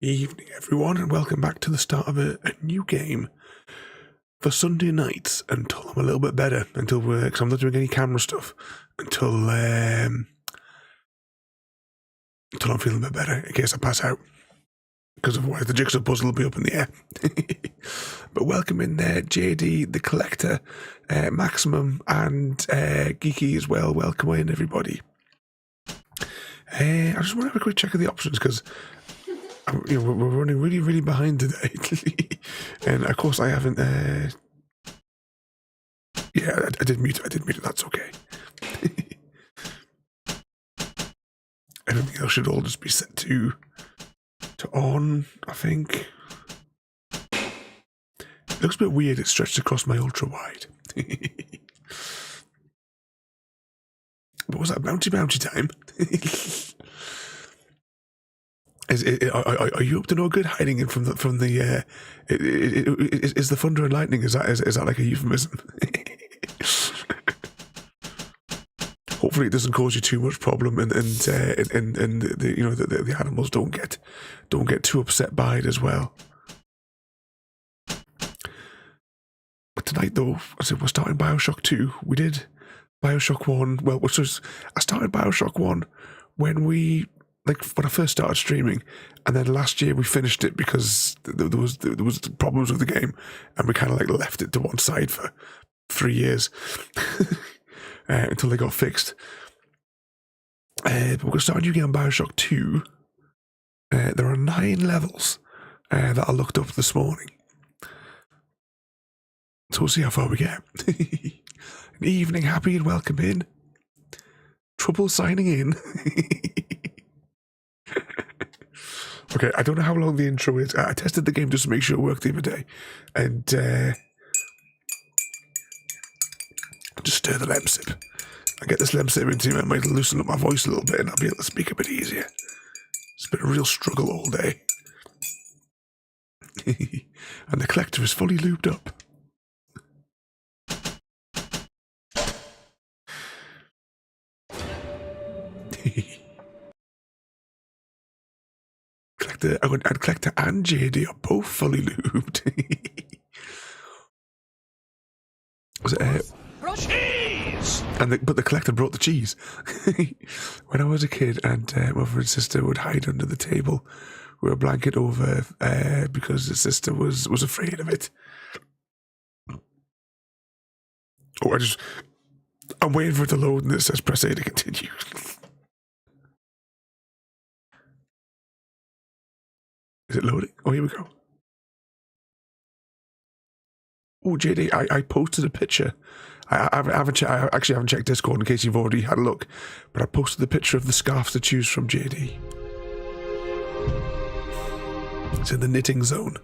Evening everyone, and welcome back to the start of a new game for Sunday nights until I'm a little bit better, until because I'm not doing any camera stuff until I'm feeling a bit better in case I pass out, because otherwise the jigsaw puzzle will be up in the air. But welcome in there, JD, the Collector, Maximum, and Geeky as well. Welcome in everybody. I just want to have a quick check of the options because we're running really behind today. And of course I haven't yeah, I did mute it, that's okay. Everything else should all just be set to on, I think. It looks a bit weird, it's stretched across my ultra wide. But was that bouncy time? Are you up to no good hiding it from the is the thunder and lightning, is that like a euphemism? hopefully it doesn't cause you too much problem, and the you know the animals don't get too upset by it as well. But tonight though, I said we're starting BioShock 2. We did BioShock 1. Well, I started BioShock 1 when I first started streaming, and then last year we finished it because there was problems with the game, and we kind of like left it to one side for 3 years until they got fixed. But we're going to start a new game on BioShock 2. There are 9 levels that I looked up this morning. So we'll see how far we get. An evening, happy and welcome in. Trouble signing in. Okay, I don't know how long the intro is. I tested the game just to make sure it worked the other day. And just stir the lemsip. I get this lemsip into me, I might loosen up my voice a little bit and I'll be able to speak a bit easier. It's been a real struggle all day. And the collector is fully lubed up. Collector and JD are both fully lubed. Was it, cheese! But the collector brought the cheese. When I was a kid and mother and sister would hide under the table with a blanket over because the sister was afraid of it. Oh, I'm waiting for it to load and it says press A to continue. Is it loading? Oh, here we go. Oh, JD, I posted a picture. I actually haven't checked Discord in case you've already had a look, but I posted the picture of the scarf to choose from, JD. It's in the knitting zone.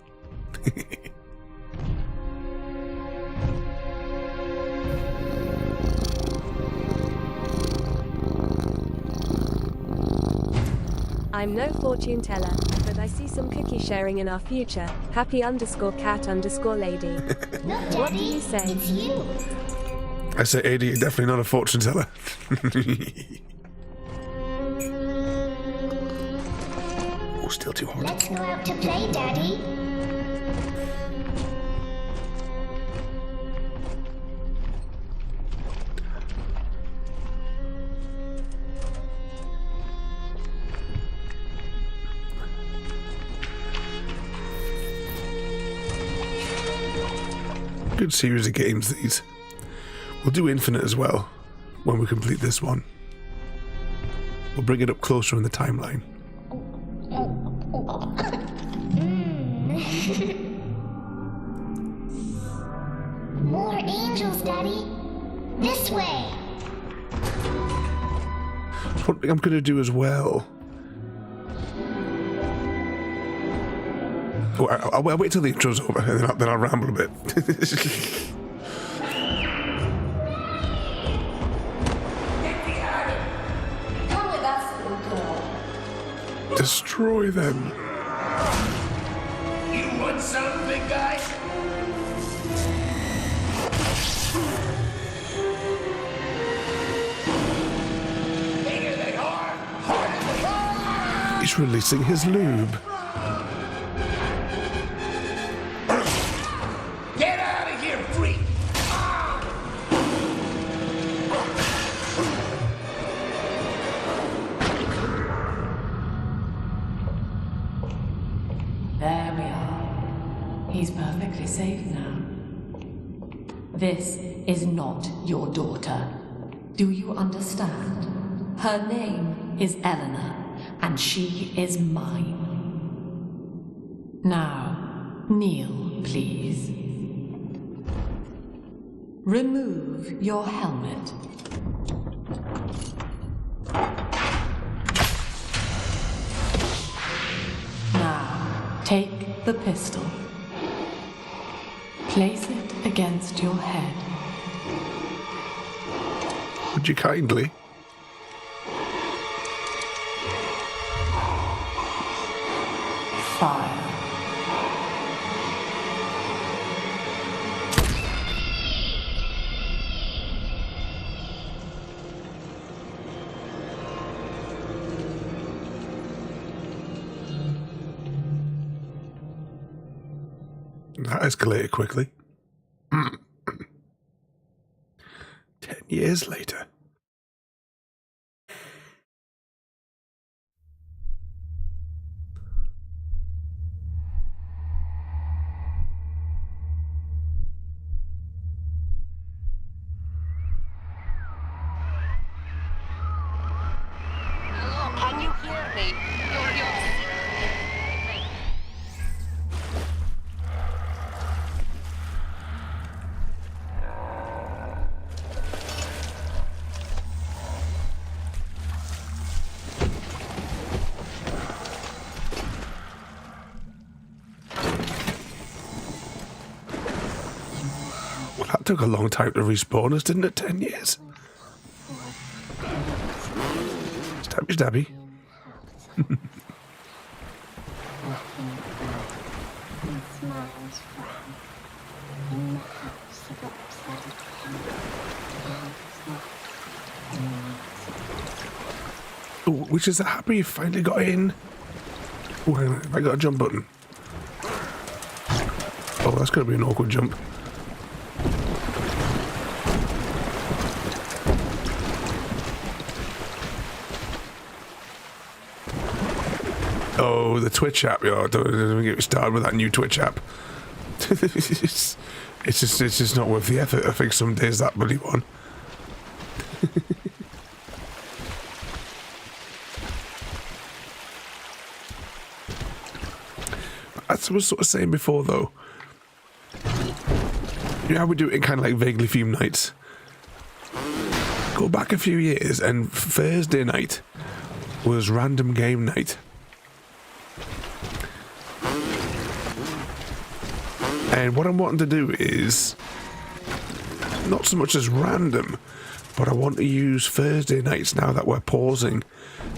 I'm no fortune teller, but I see some cookie sharing in our future. Happy_cat_lady. What do you say? It's you. I say, AD, you're definitely not a fortune teller. Oh, still too hot. Let's go out to play, Daddy. Good series of games, these. We'll do Infinite as well when we complete this one. We'll bring it up closer in the timeline. More angels, Daddy. This way. One thing I'm going to do as well. Oh, I'll wait till the intro's over and then I'll ramble a bit. Come with us, little girl. Destroy them. You want some, big guy? Bigger they are, harder they are. He's releasing his lube. Get out of here, freak! There we are. He's perfectly safe now. This is not your daughter. Do you understand? Her name is Eleanor, and she is mine. Now, kneel, please. Remove your helmet. Now, take the pistol. Place it against your head. Would you kindly? Fire. That escalated quickly. 10 years later. Hello, can you hear me? You're Well, that took a long time to respawn us, didn't it? 10 years. Stabby, stabby. Oh, which is happy you finally got in. Oh, hang on, I got a jump button. Oh, that's going to be an awkward jump. Oh, the Twitch app. Oh, don't get me started with that new Twitch app. it's just not worth the effort. I think some days that bloody one. As I was sort of saying before, though, you know how we do it in kind of like vaguely themed nights? Go back a few years, and Thursday night was random game night. And what I'm wanting to do is not so much as random, but I want to use Thursday nights now that we're pausing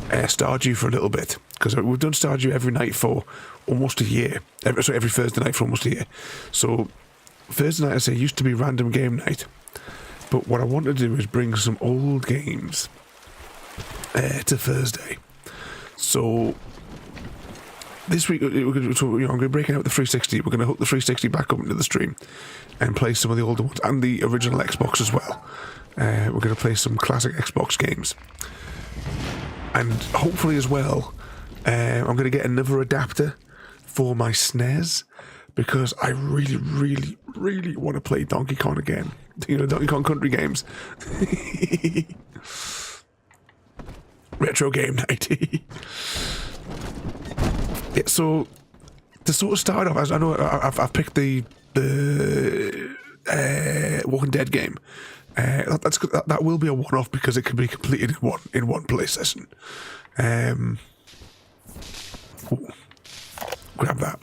Stardew for a little bit, because we've done Stardew every night for almost a year. Every Thursday night for almost a year. So Thursday night, I say, used to be random game night, but what I want to do is bring some old games to Thursday. So this week, I'm going to be breaking out the 360. We're going to hook the 360 back up into the stream and play some of the older ones and the original Xbox as well. We're going to play some classic Xbox games. And hopefully as well, I'm going to get another adapter for my SNES, because I really, really, really want to play Donkey Kong again. You know, Donkey Kong Country games. Retro game night. Yeah, so to sort of start off, as I know, I've picked the Walking Dead game. That will be a one-off because it can be completed in one play session. Ooh, grab that.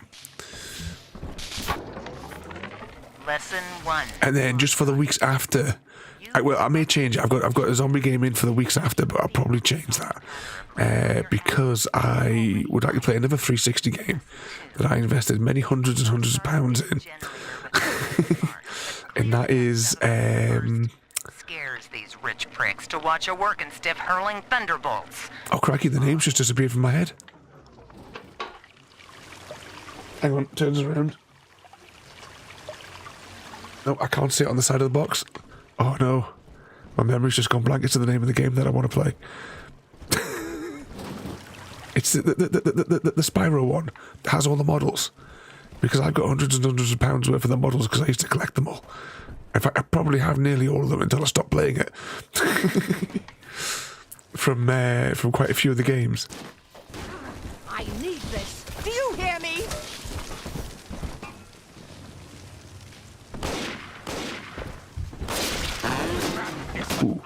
Lesson 1. And then just for the weeks after, I may change it. I've got a zombie game in for the weeks after, but I'll probably change that because I would like to play another 360 game that I invested many hundreds and hundreds of pounds in, and that is Scares these rich pricks to watch a working stiff hurling thunderbolts. oh crikey, the name's just disappeared from my head. Hang on, turns around. No, I can't see it on the side of the box. Oh no, my memory's just gone blank. It's the name of the game that I want to play. It's the Spyro one that has all the models, because I've got hundreds and hundreds of pounds worth of the models because I used to collect them all. In fact, I probably have nearly all of them until I stopped playing it. from quite a few of the games. I need this. Do you hear me? Ooh.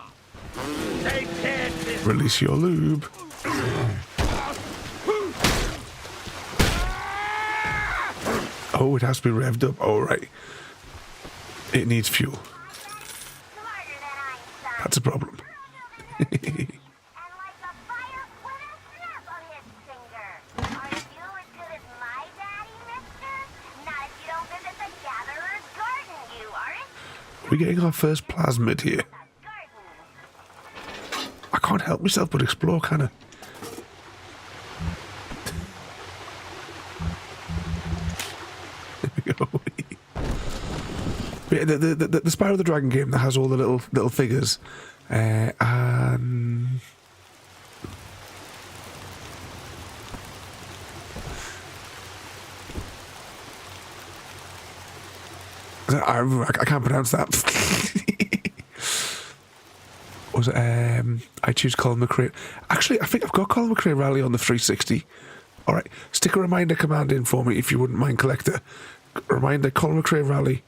Release your lube. Oh, it has to be revved up. Oh, right. It needs fuel. That's a problem. We're getting our first plasmid here. I can't help myself but explore, can I? There we go. Yeah, the Spyro the Dragon game that has all the little figures, and I can't pronounce that. Was it? I choose Colin McRae. Actually, I think I've got Colin McRae Rally on the 360. All right, stick a reminder command in for me if you wouldn't mind, Collector. Reminder Colin McRae Rally,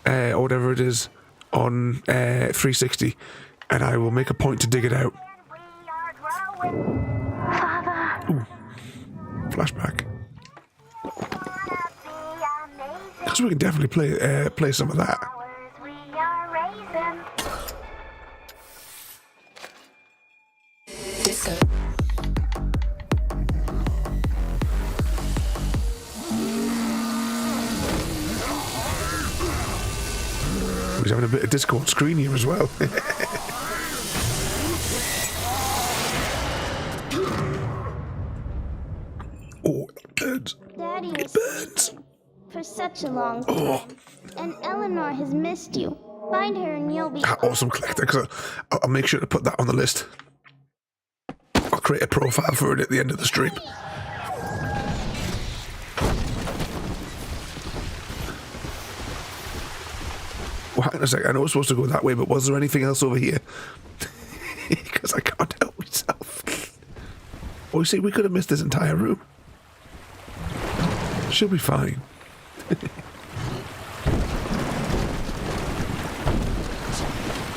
or whatever it is, on 360, and I will make a point to dig it out. Ooh, flashback. Because we can definitely play some of that. He's having a bit of Discord screen here as well. Oh, it burns. Daddy It is burns. for such a long time. Oh, And Eleanor has missed you. Find her and you'll be... awesome, Collector. Because I'll make sure to put that on the list. I'll create a profile for it at the end of the stream. Well, hang on a second. I know it's supposed to go that way, but was there anything else over here? Because I can't help myself. Oh, you see, we could have missed this entire room. She'll be fine.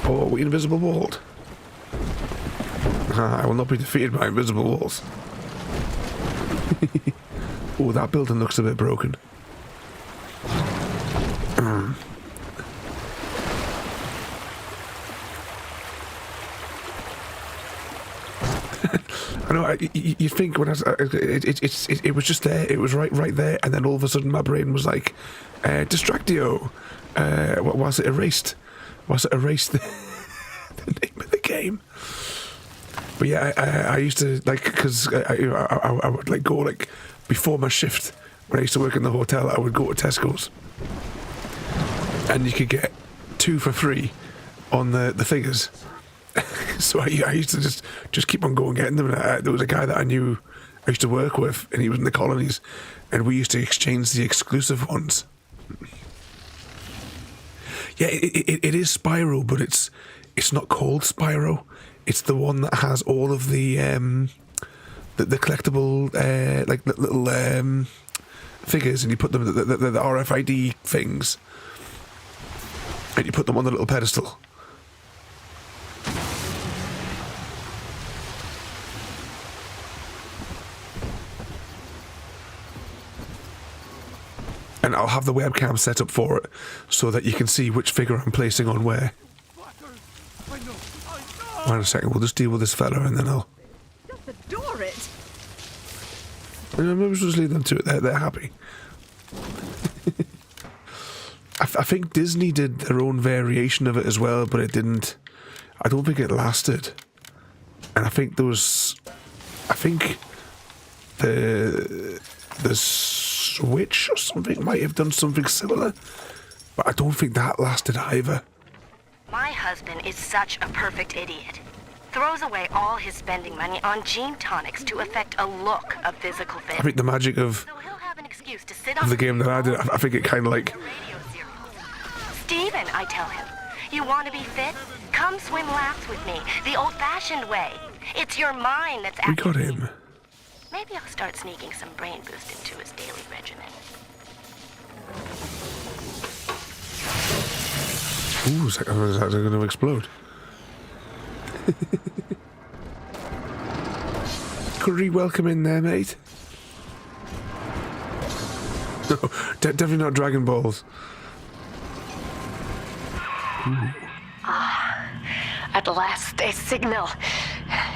Oh, are we invisible walled? I will not be defeated by invisible walls. Oh, that building looks a bit broken. I know. You think when it was just there. It was right there, and then all of a sudden my brain was like, "Distractio." What was it? Erased. Was it erased the name of the game? But yeah, I used to like because I would like go like before my shift when I used to work in the hotel. I would go to Tesco's, and you could get 2 for free on the figures. So I used to just keep on going getting them. There was a guy that I knew I used to work with, and he was in the colonies, and we used to exchange the exclusive ones. Yeah, it is Spyro, but it's not called Spyro. It's the one that has all of the collectible like little figures, and you put them the RFID things, and you put them on the little pedestal. And I'll have the webcam set up for it so that you can see which figure I'm placing on where. Wait a second, we'll just deal with this fella and then I'll... Just adore it. Maybe we'll just leave them to it. They're happy. I think Disney did their own variation of it as well, but it didn't... I don't think it lasted. And I think there was... I think the Switch or something might have done something similar, but I don't think that lasted either. My husband is such a perfect idiot. Throws away all his spending money on gene tonics to affect a look of physical I fit. think the magic of So he'll have an excuse to sit on the game that I did, I think it kind of like... radio serials. Steven, I tell him, you want to be fit? Come swim laps with me, the old-fashioned way. It's your mind that's We got him. Maybe I'll start sneaking some brain boost into his daily regimen. Ooh, is that going to explode? Could welcome in there, mate? No, definitely not Dragon Balls. At last, a signal.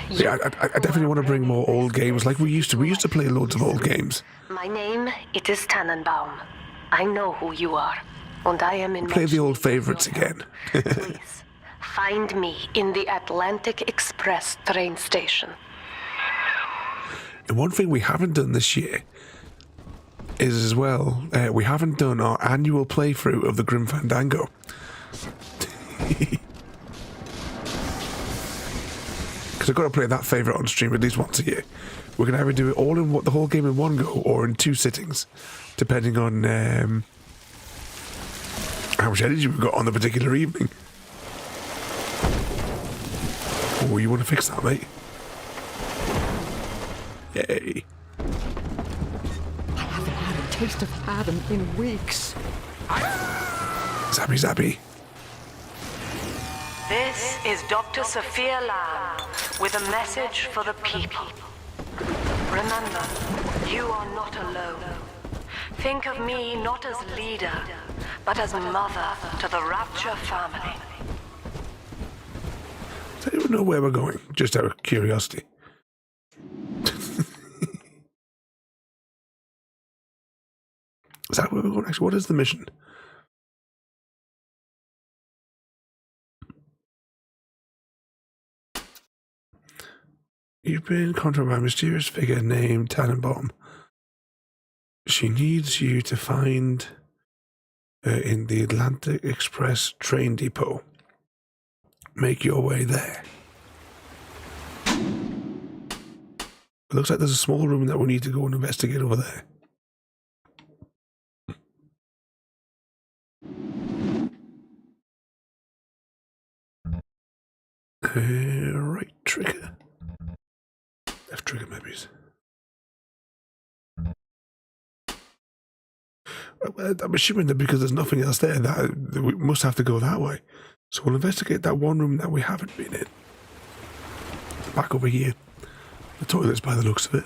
Yeah, I definitely want to bring more old games like we used to. We used to play loads of old games. My name, it is Tannenbaum. I know who you are, and I am in... Play the old favourites again. Please, find me in the Atlantic Express train station. And one thing we haven't done this year is as well, we haven't done our annual playthrough of the Grim Fandango. Because I've got to play that favourite on stream at least once a year. We can either do it all in the whole game in one go or in 2 sittings, depending on how much energy we've got on the particular evening. Oh, you want to fix that, mate? Yay. I haven't had a taste of heaven in weeks. Zappy zappy. This is Dr. Sophia Lamb with a message for the people. Remember, you are not alone. Think of me not as leader, but as mother to the Rapture family. Does anyone know where we're going? Just out of curiosity. Is that where we're going actually? What is the mission? You've been contacted by a mysterious figure named Tannenbaum. She needs you to find her in the Atlantic Express train depot. Make your way there. It looks like there's a small room that we need to go and investigate over there. Right trigger. Left trigger, maybe. I'm assuming that because there's nothing else there, that we must have to go that way. So we'll investigate that one room that we haven't been in. Back over here. The toilets by the looks of it.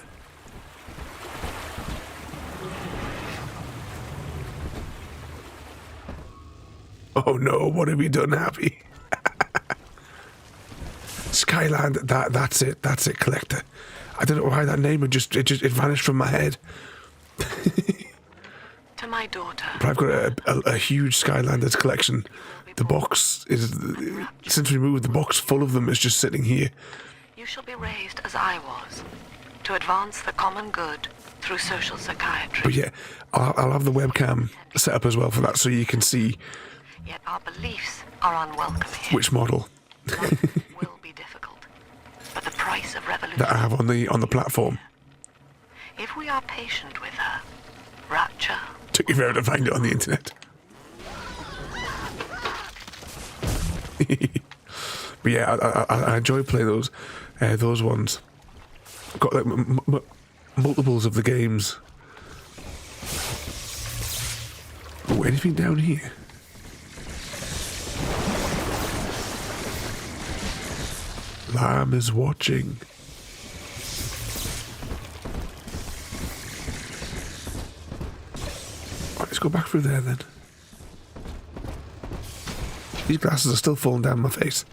Oh no, what have you done, Happy? Skyland, that's it, Collector. I don't know why that name it vanished from my head. To my daughter. But I've got a huge Skylanders collection. The box is, since we moved, the box full of them is just sitting here. You shall be raised as I was, to advance the common good through social psychiatry. But yeah, I'll have the webcam set up as well for that, so you can see. Yet our beliefs are unwelcome here. Which model Will be difficult, but the price of revolution that I have on the platform. If we are patient with her, Rapture. Took you forever to find it on the internet. But yeah, I enjoy playing those ones. I've got like multiples of the games. Oh, anything down here? Lamb is watching. Right, let's go back through there then. These glasses are still falling down my face.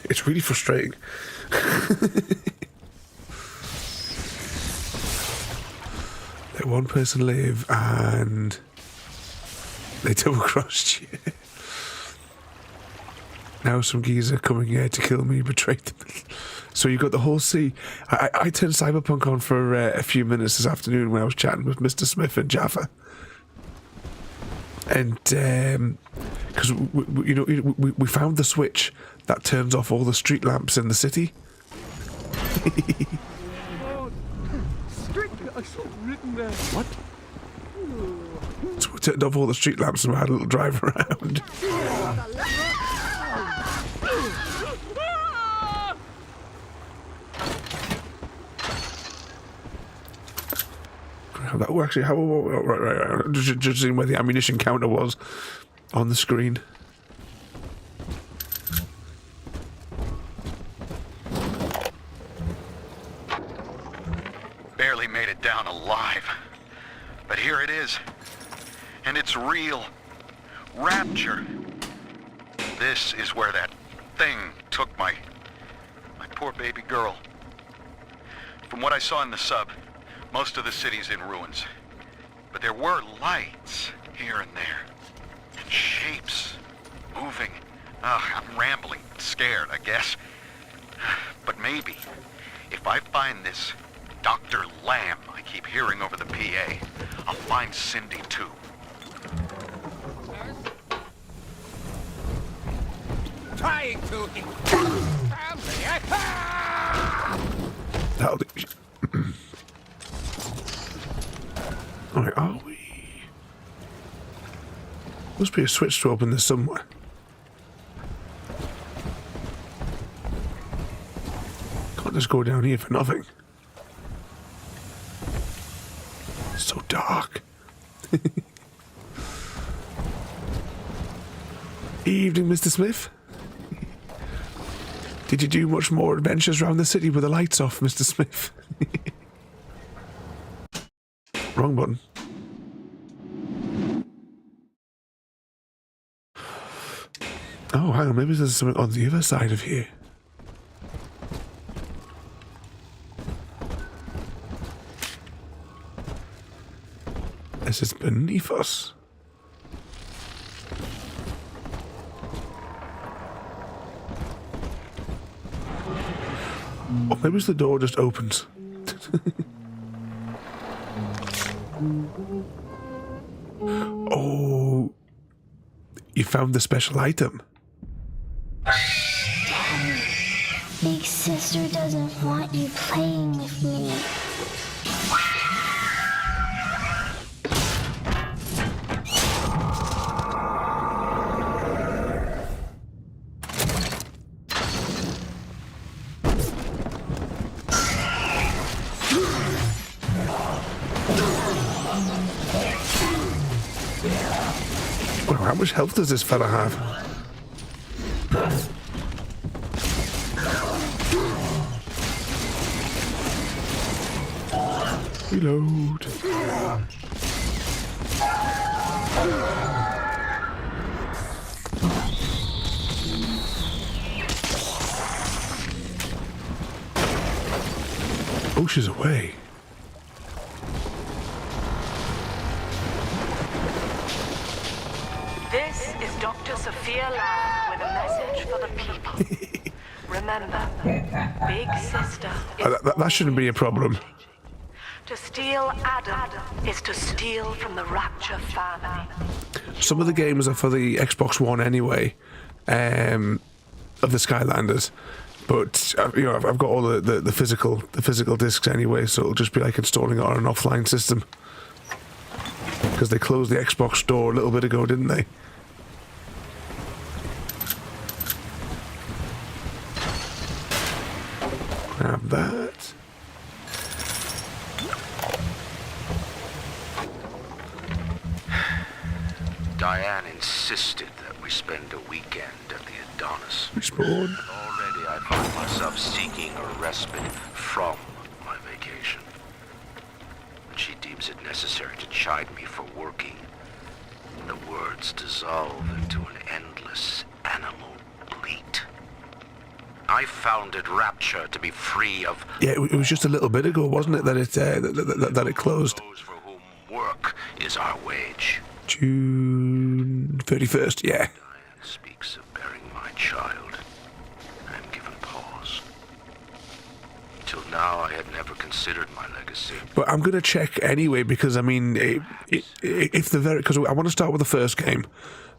It's really frustrating. Let one person live and they double-crossed you. Now some geezer coming here to kill me betrayed them. So you got the whole sea. I turned Cyberpunk on for a few minutes this afternoon when I was chatting with Mr. Smith and Jaffa. And because we found the switch that turns off all the street lamps in the city. What? So we turned off all the street lamps and we had a little drive around. Right. Just seeing where the ammunition counter was on the screen. Barely made it down alive. But here it is. And it's real. Rapture. This is where that thing took my poor baby girl. From what I saw in the sub, most of the city's in ruins. But there were lights here and there. And shapes moving. I'm rambling, scared, I guess. But maybe, if I find this Dr. Lamb, I keep hearing over the PA. I'll find Cindy, too. Trying to. That'll do. Alright, are we? Must be a switch to open this somewhere. Can't just go down here for nothing. So dark. Evening, Mr. Smith. Did you do much more adventures around the city with the lights off, Mr. Smith? Wrong button. Oh, hang on, maybe there's something on the other side of here. This is beneath us. Or maybe the door just opens. Oh, you found the special item. Big sister doesn't want you playing with me. Well, how much health does this fella have? Reload. Oh, she's away. This is Dr. Sophia Lamb with a message for the people. Remember, Big Sister is That shouldn't be a problem. to steal Adam is to steal from the Rapture family. Some of the games are for the Xbox One anyway, of the Skylanders. But you know, I've got all the physical discs anyway, so it'll just be like installing it on an offline system. Because they closed the Xbox store a little bit ago, didn't they? Grab that. Diane insisted that we spend a weekend at the Adonis. Respawn. Already I find myself seeking a respite from my vacation. But she deems it necessary to chide me for working. The words dissolve into an endless animal bleat. I founded Rapture to be free of... Yeah, it was just a little bit ago, wasn't it, that it closed? Those for whom work is our wage. June 31st, yeah. Diane speaks of burying my child. I am given pause. Till now, I had never considered my legacy. But I'm going to check anyway, because, I mean, if the very... Because I want to start with the first game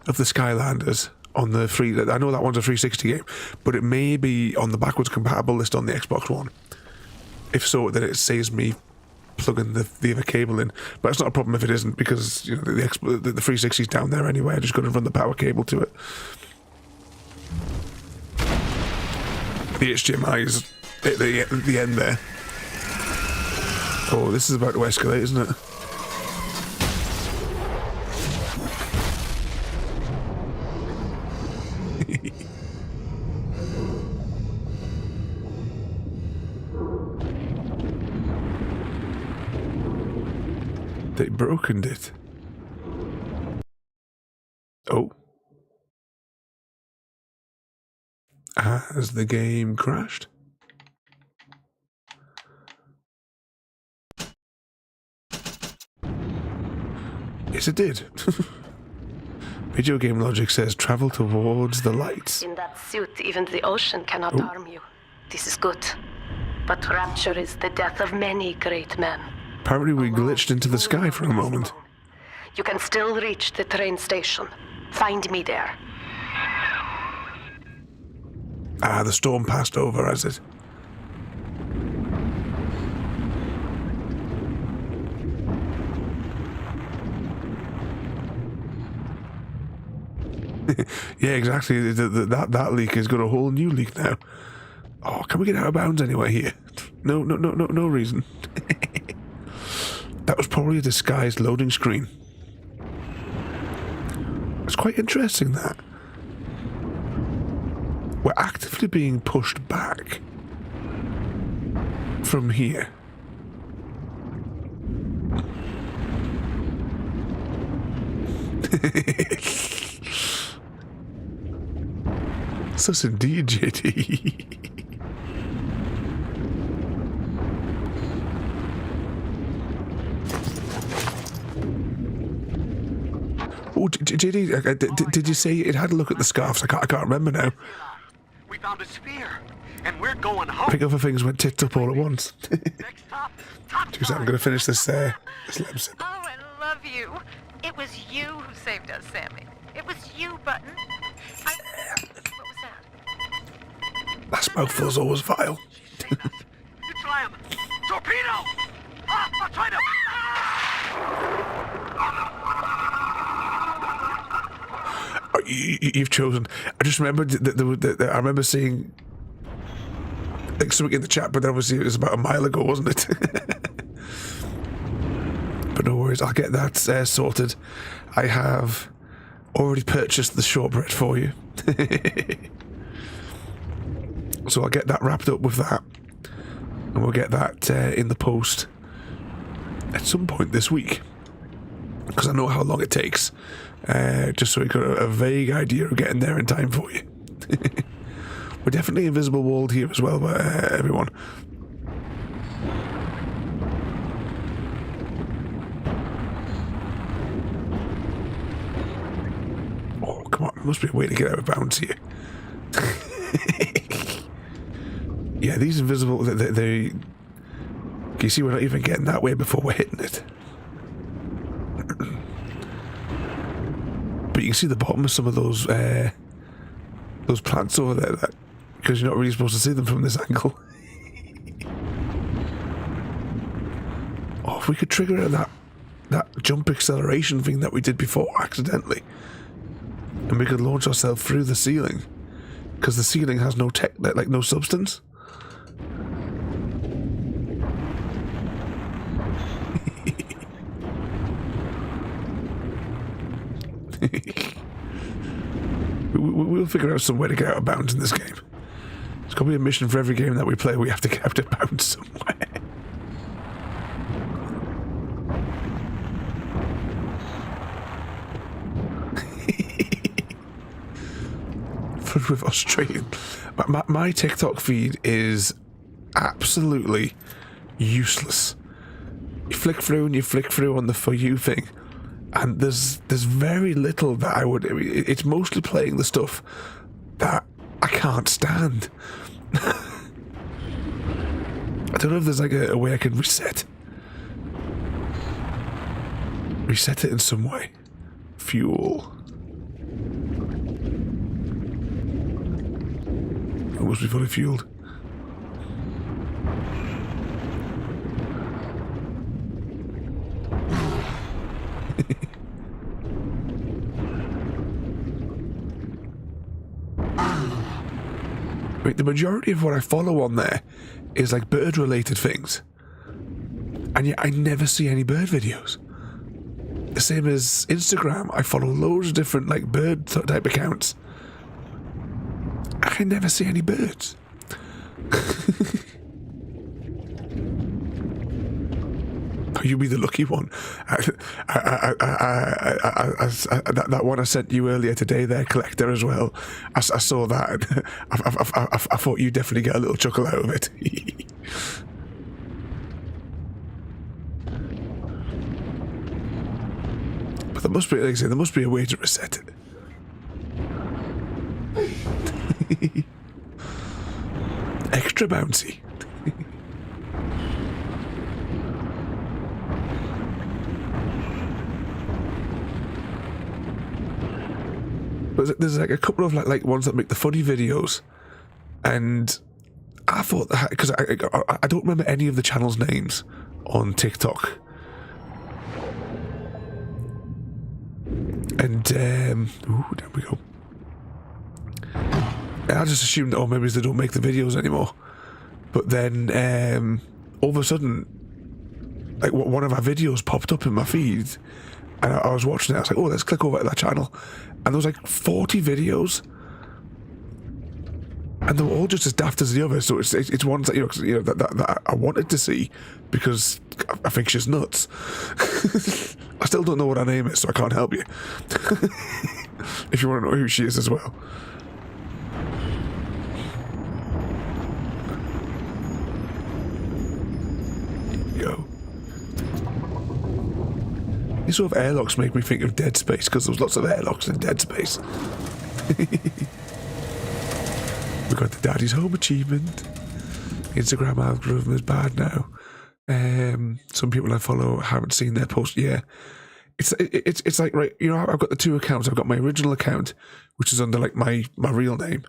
of the Skylanders on the free... I know that one's a 360 game, but it may be on the backwards compatible list on the Xbox One. If so, then it saves me plugging the other cable in. But it's not a problem if it isn't, because you know the 360's down there anyway. I just got to run the power cable to it. The HDMI is at the end there. Oh, this is about to escalate, isn't it? They brokened it. Oh. Has the game crashed? Yes, it did. Video game logic says travel towards the lights. In that suit, even the ocean cannot harm you. This is good. But Rapture is the death of many great men. Apparently we glitched into the sky for a moment. You can still reach the train station. Find me there. Ah, the storm passed over, has it? Yeah, exactly. That leak has got a whole new leak now. Oh, can we get out of bounds anyway here? No reason. That was probably a disguised loading screen. It's quite interesting that we're actively being pushed back from here. Sus indeed, JD. Oh, JD, did you say it had a look at the scarves? I can't remember now. We found a sphere, and we're going home. I think other things went tits up all at once. I'm going to finish this lemon sip. Oh, I love you. It was you who saved us, Sammy. It was you, Button. What was that? Last mouthful's always vile. Slam! Torpedo! I'm trying to... You've chosen. I just remembered that I remember seeing like something in the chat, but obviously it was about a mile ago, wasn't it? But no worries, I'll get that sorted. I have already purchased the shortbread for you. So I'll get that wrapped up with that. And we'll get that in the post at some point this week. Because I know how long it takes. Just so we got a vague idea of getting there in time for you. We're definitely invisible walled here as well, everyone. Oh, come on. There must be a way to get out of bounds here. Yeah, these invisible... They can you see we're not even getting that way before we're hitting it? But you can see the bottom of some of those plants over there, because you're not really supposed to see them from this angle. Oh, if we could trigger that jump acceleration thing that we did before accidentally, and we could launch ourselves through the ceiling, because the ceiling has no no substance. We'll figure out some way to get out of bounds in this game. It's got to be a mission for every game that we play. We have to get out of bounds somewhere. Fun with Australian. My TikTok feed is absolutely useless. You flick through and you flick through on the For You thing. And there's very little that I would... It's mostly playing the stuff that I can't stand. I don't know if there's like a way I can reset. Reset it in some way. Fuel. It must be fully fueled. The majority of what I follow on there is like bird related things, and yet I never see any bird videos. The same as Instagram, I follow loads of different like bird type accounts. I can never see any birds. You be the lucky one. That one I sent you earlier today there, Collector, as well. I saw that. I thought you'd definitely get a little chuckle out of it. But there must be, like I say, there must be a way to reset it. Extra bouncy. but there's like a couple of like ones that make the funny videos, and I thought that because I don't remember any of the channels' names on TikTok, and there we go. And I just assumed that maybe they don't make the videos anymore, but then all of a sudden, like one of our videos popped up in my feed, and I was watching it. I was like, oh, let's click over to that channel, and there was like 40 videos, and they were all just as daft as the others. So it's ones that that I wanted to see because I think she's nuts. I still don't know what her name is, so I can't help you. If you want to know who she is as well. Go. These sort of airlocks make me think of Dead Space because there's lots of airlocks in Dead Space. We got the Daddy's Home achievement. Instagram algorithm is bad now. Some people I follow haven't seen their post. Yeah, it's like, right, I've got the two accounts. I've got my original account, which is under like my real name,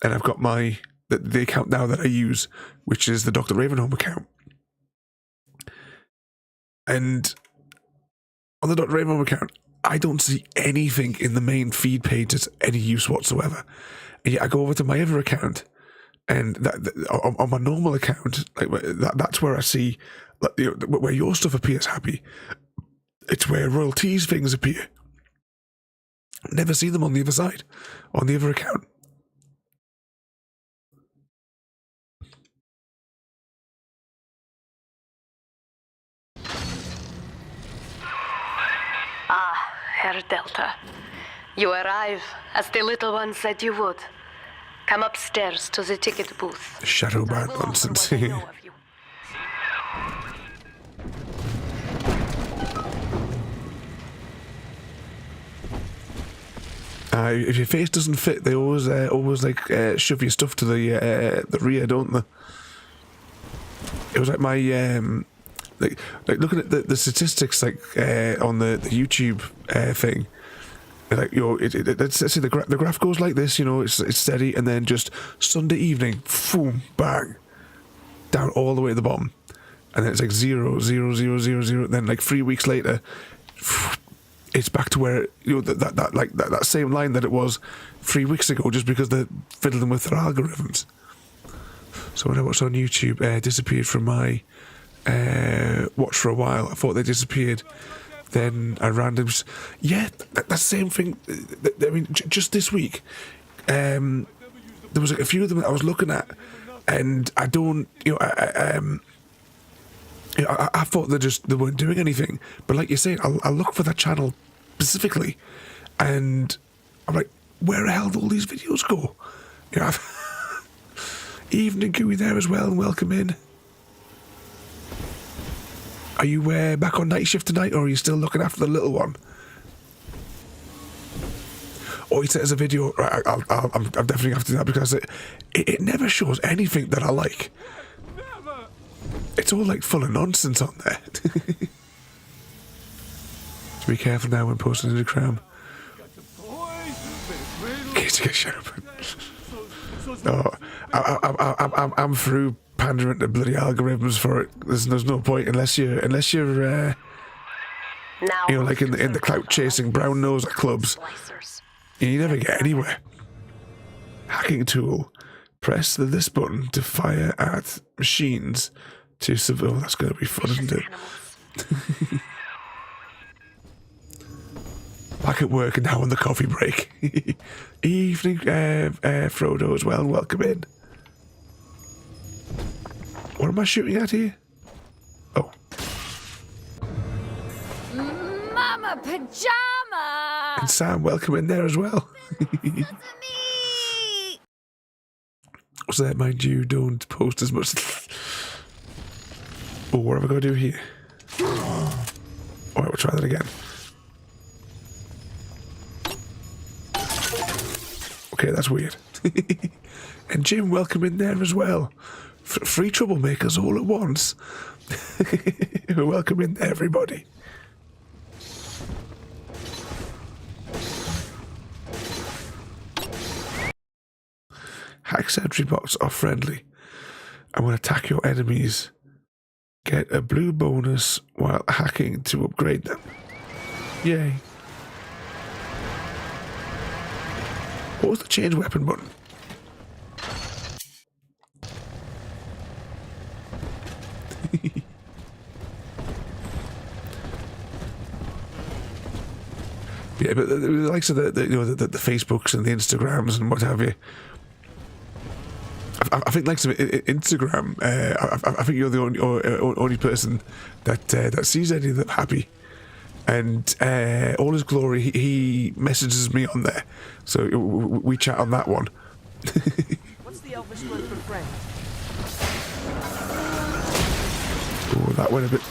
and I've got the account now that I use, which is the Dr. Ravenholm account. And on the Dr. Ravenholm account, I don't see anything in the main feed page that's any use whatsoever. And yet I go over to my other account, and on my normal account, like that's where I see where your stuff appears happy. It's where royalties things appear. Never see them on the other side, on the other account. Herr Delta, you arrive as the little one said you would. Come upstairs to the ticket booth. Shadowban nonsense. If your face doesn't fit, they always shove your stuff to the rear, don't they? It was like my like looking at the statistics on the YouTube thing. Like let's say the graph goes like this, it's steady, and then just Sunday evening, boom, bang, down all the way to the bottom, and then it's like 0, 0, 0, 0, 0. Then like 3 weeks later, it's back to where that same line that it was 3 weeks ago, just because they're fiddling with their algorithms. So when I watched on YouTube, disappeared from my watch for a while. I thought they disappeared. Then I that same thing. I mean, just this week, there was like a few of them that I was looking at, and I don't, I thought they weren't doing anything. But like you're saying, I look for that channel specifically, and I'm like, where the hell did all these videos go? Evening Gooey there as well, and welcome in. Are you back on night shift tonight, or are you still looking after the little one? Or he says a video. Right, I'm definitely going to have to do that because it never shows anything that I like. It's all like full of nonsense on there. So be careful now when posting in the crowd. Shut up. No, I'm through pandering to bloody algorithms for it. There's no point unless you're like in the clout chasing brown nose clubs. You never get anywhere. Hacking tool. Press this button to fire at machines to oh, that's going to be fun, isn't it? Back at work and now on the coffee break. Evening, Frodo as well. Welcome in. What am I shooting at here? Oh. Mama Pajama! And Sam, welcome in there as well. So that, mind you, don't post as much. Oh, what have I got to do here? Alright, we'll try that again. Okay, that's weird. And Jim, welcome in there as well. Three troublemakers all at once. Welcome in there, everybody. Hack sentry bots are friendly and will attack your enemies. Get a blue bonus while hacking to upgrade them. Yay. What was the change weapon button? Yeah, but the likes of the Facebooks and the Instagrams and what have you. I think, like Instagram, I think you're the only person that sees any of them happy, and all his glory. He messages me on there, so we chat on that one. What's the Elvish word for friend? Oh, that went a bit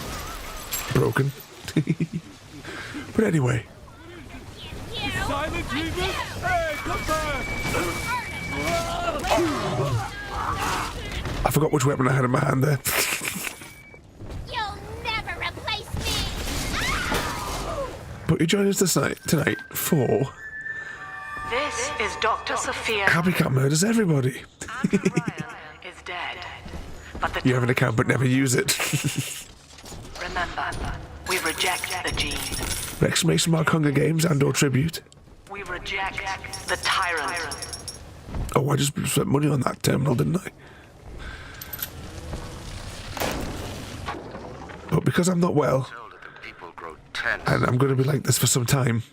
broken. But anyway. Silent treatment? Hey, come back! I forgot which weapon I had in my hand there. You'll never replace me! But you join us tonight for... This is Dr. Sophia. Happy Cat murders everybody. Andrew Ryan is dead. But the You have an account but never use it. remember, we reject the gene. Exclamation mark Hunger Games and or tribute. We reject the tyrant. Oh, I just spent money on that terminal, didn't I? But because I'm not well, and I'm going to be like this for some time,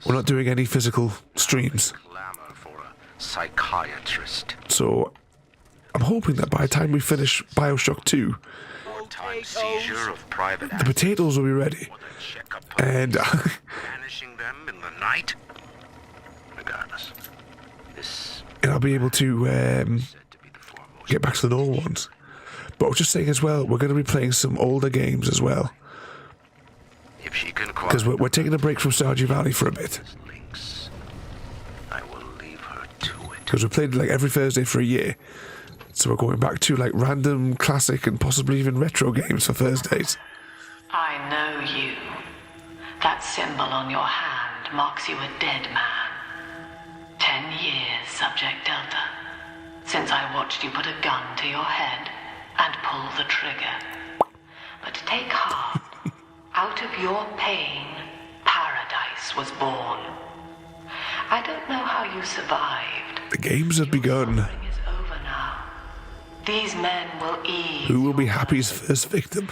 we're not doing any physical streams. Psychiatrist. So I'm hoping that by the time we finish BioShock 2, Seizure of private the potatoes will be ready. And banishing them in the night. Regardless, this and I'll be able to get back to the normal ones. But I was just saying as well, we're going to be playing some older games as well. if she can Because we're taking a break from Stardew Valley for a bit. links, I will leave her to it. Because we played like every Thursday for a year. So we're going back to like random classic and possibly even retro games for Thursdays. I know you. That symbol on your hand marks you a dead man. 10 years, Subject Delta, since I watched you put a gun to your head and pull the trigger. But take heart. Out of your pain, paradise was born. I don't know how you survived. The games have begun. Suffering is over now. These men will ease. Who will be Happy's first victim?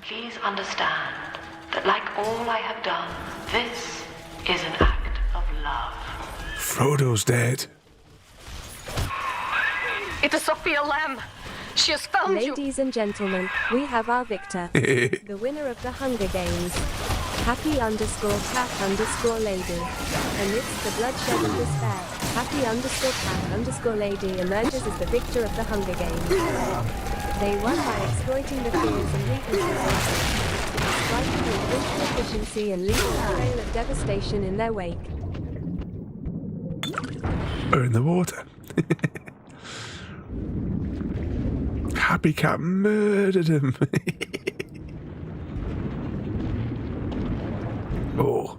Please understand that like all I have done, this is an act of love. Frodo's dead. It is Sophia Lamb. She has found you. Ladies and gentlemen, we have our victor. The winner of the Hunger Games. Happy_cat_lady. Amidst the bloodshed and despair, Happy_cat_lady emerges as the victor of the Hunger Games. They won by exploiting the fears and weaknesses, striking with brutal efficiency and leaving a trail of devastation in their wake. Or in the water. Happy Cat murdered him. Oh.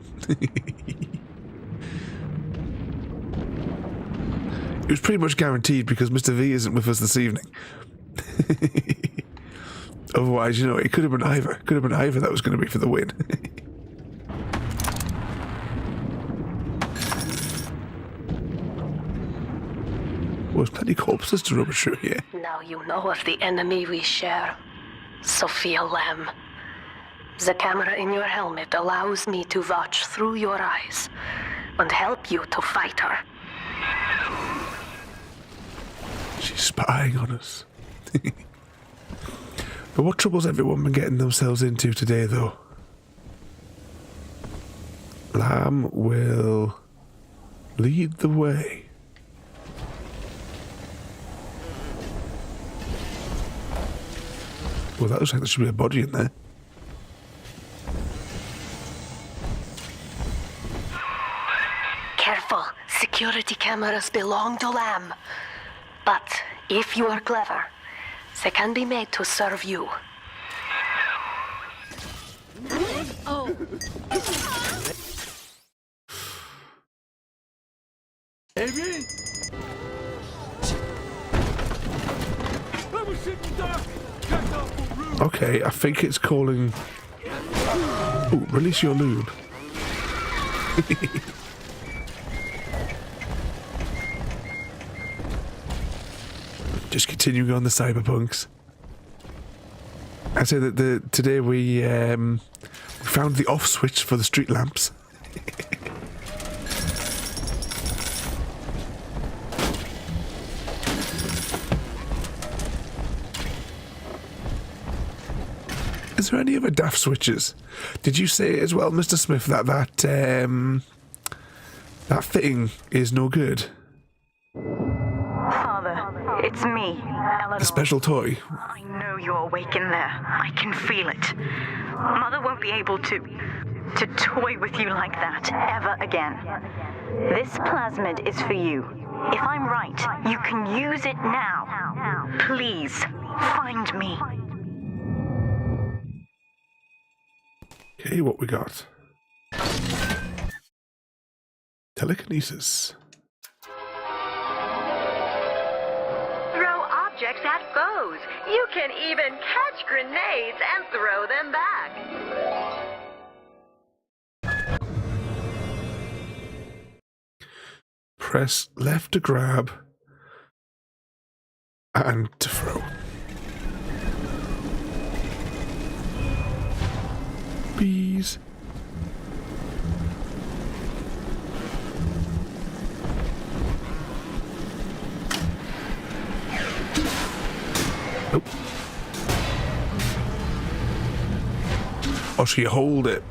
It was pretty much guaranteed because Mr. V isn't with us this evening. Otherwise, you know, it could have been either. Could have been either that was going to be for the win. Well, there's plenty of corpses to rubber through here. Now you know of the enemy we share, Sophia Lamb. The camera in your helmet allows me to watch through your eyes and help you to fight her. She's spying on us. But what trouble's everyone been getting themselves into today, though? Lamb will lead the way. Well, that looks like there should be a body in there. Careful, security cameras belong to Lamb. But if you are clever, they can be made to serve you. Oh. Amy? Okay, I think it's calling... Ooh, release your loon. Just continuing on the cyberpunks. I say that today we found the off switch for the street lamps. Is there any other daft switches? Did you say as well, Mr. Smith, that fitting is no good? Father, it's me, Eleanor. The special toy. I know you're awake in there. I can feel it. Mother won't be able to toy with you like that ever again. This plasmid is for you. If I'm right, you can use it now. Please, find me. Okay, what we got? Telekinesis. Throw objects at foes. You can even catch grenades and throw them back. Press left to grab and to throw. Bees. Nope. Oh, so you hold it.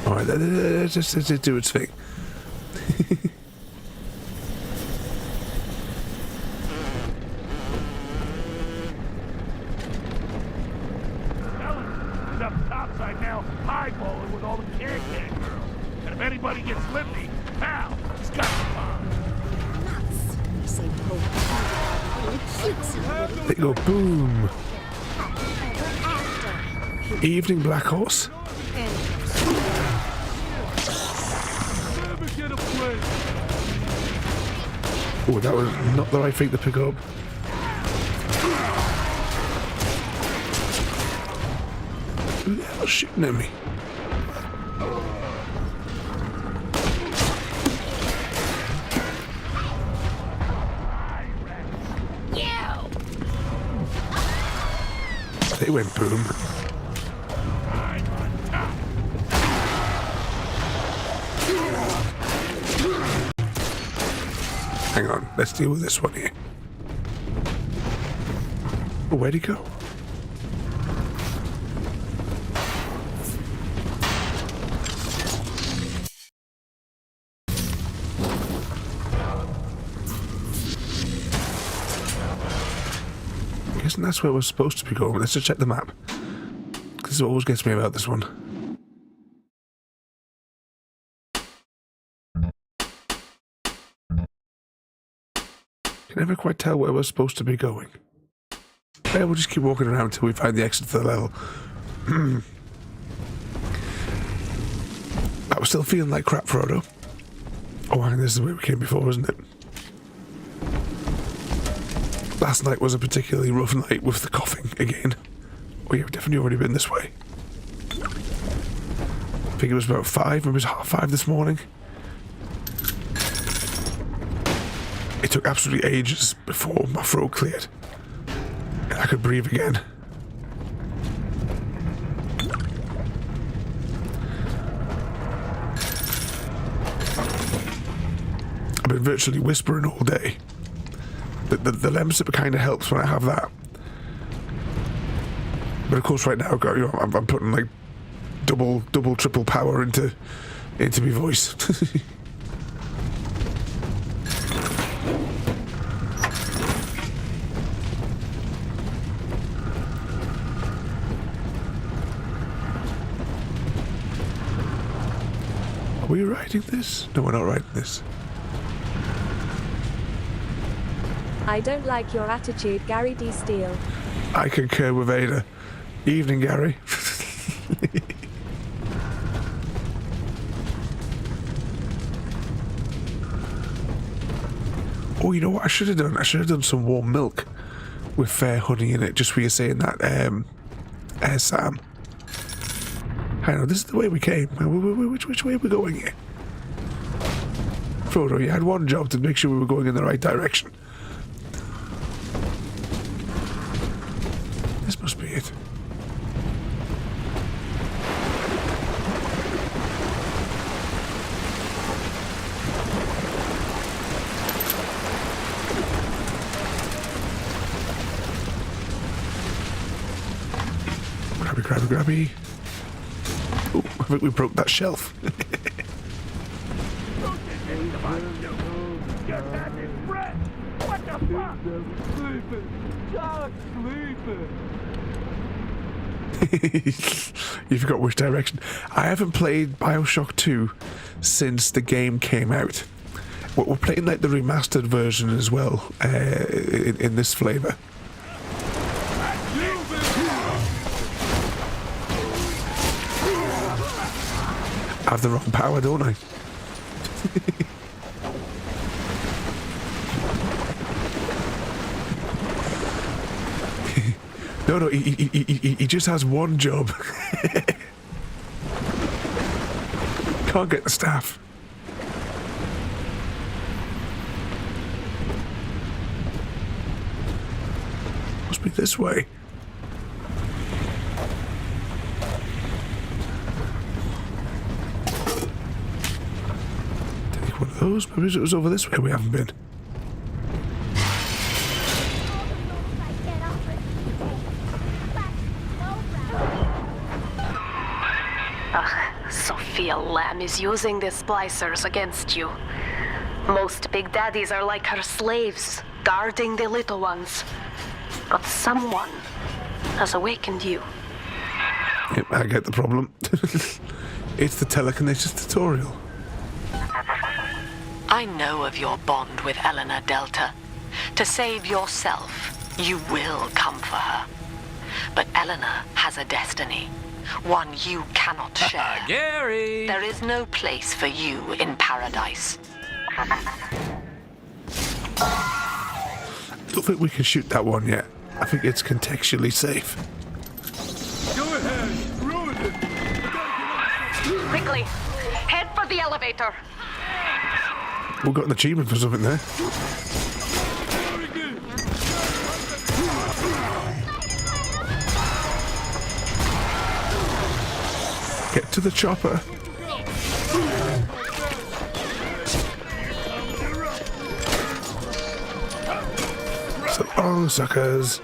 Alright, just do its thing. Topside now, highballing with all the can-can girls. And if anybody gets lippy, pal, he's got the bomb. They go boom. Evening Black Horse. Oh, that was not the right thing to pick up. Who the hell's shooting at me? They went boom. Hang on, let's deal with this one here. Oh, where'd he go? I'm guessing that's where we're supposed to be going. Let's just check the map. This always gets me about this one. Can never quite tell where we're supposed to be going. Yeah, we'll just keep walking around until we find the exit to the level. I was still feeling like crap, Frodo. Oh, I think this is where we came before, isn't it? Last night was a particularly rough night with the coughing again. Oh yeah, we've definitely already been this way. I think it was about 5, maybe it was 5:30 this morning. It took absolutely ages before my throat cleared and I could breathe again. I've been virtually whispering all day. The Lemsip kind of helps when I have that. But of course right now I'm putting like double, triple power into my voice. Are we riding this? No, we're not riding this. I don't like your attitude, Gary D. Steele. I concur with Ada. Evening, Gary. Oh, you know what I should have done? I should have done some warm milk with honey in it, just for you saying that, Sam. Hang on, this is the way we came. Which way are we going here? Frodo, you had one job to make sure we were going in the right direction. This must be it. Grabby. Oh, I think we broke that shelf. What the fuck? You forgot which direction. I haven't played BioShock 2 since the game came out. We're playing like the remastered version as well, in this flavour. I have the wrong power, don't I? No, he just has one job. Can't get the staff. Must be this way. Take one of those. Maybe it was over this way we haven't been. Sophia Lamb is using the splicers against you. Most big daddies are like her slaves, guarding the little ones. But someone has awakened you. Yep, I get the problem. It's the telekinesis tutorial. I know of your bond with Eleanor Delta. To save yourself, you will come for her. But Eleanor has a destiny. One you cannot share. Gary! There is no place for you in paradise. Don't think we can shoot that one yet. I think it's contextually safe. Go ahead, ruin it. Quickly, head for the elevator. We've got an achievement for something there. Get to the chopper. So long, suckers.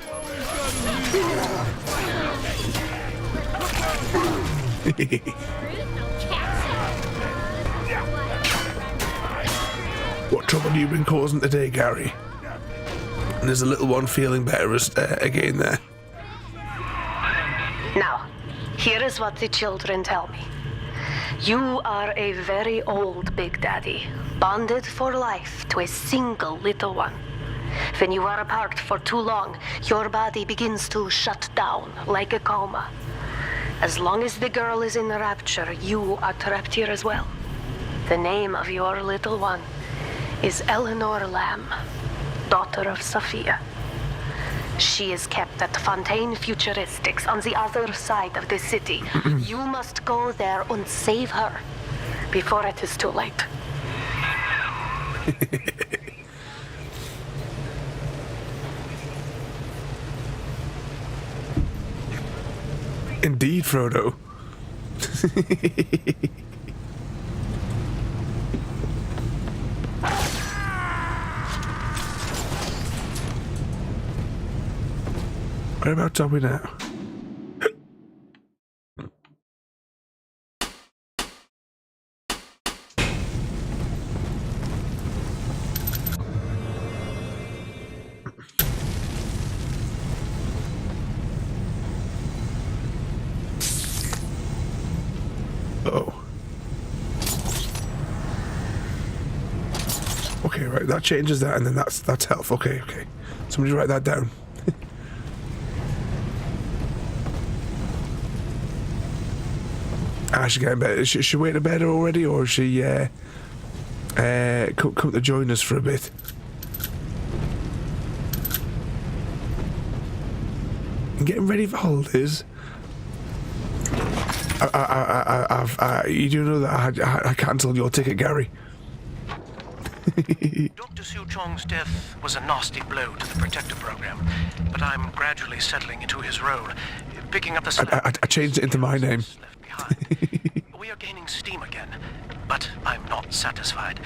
What trouble have you been causing today, Gary? And there's a little one feeling better again there. Now, here is what the children tell me. You are a very old Big Daddy, bonded for life to a single little one. When you are apart for too long, your body begins to shut down like a coma. As long as the girl is in Rapture, you are trapped here as well. The name of your little one is Eleanor Lamb, daughter of Sophia. She is kept at Fontaine Futuristics on the other side of the city. You must go there and save her before it is too late. Indeed, Frodo. Whereabouts are we now? Oh. Okay, right, that changes that, and then that's health. Okay. Somebody write that down. She's getting better. Is she way to bed already, or is she come to join us for a bit? getting ready for holidays. You do know that I cancelled your ticket, Gary. Dr. Su Chong's death was a nasty blow to the Protector program, but I'm gradually settling into his role, picking up the slack. I changed it into my name. We are gaining steam again, but I'm not satisfied.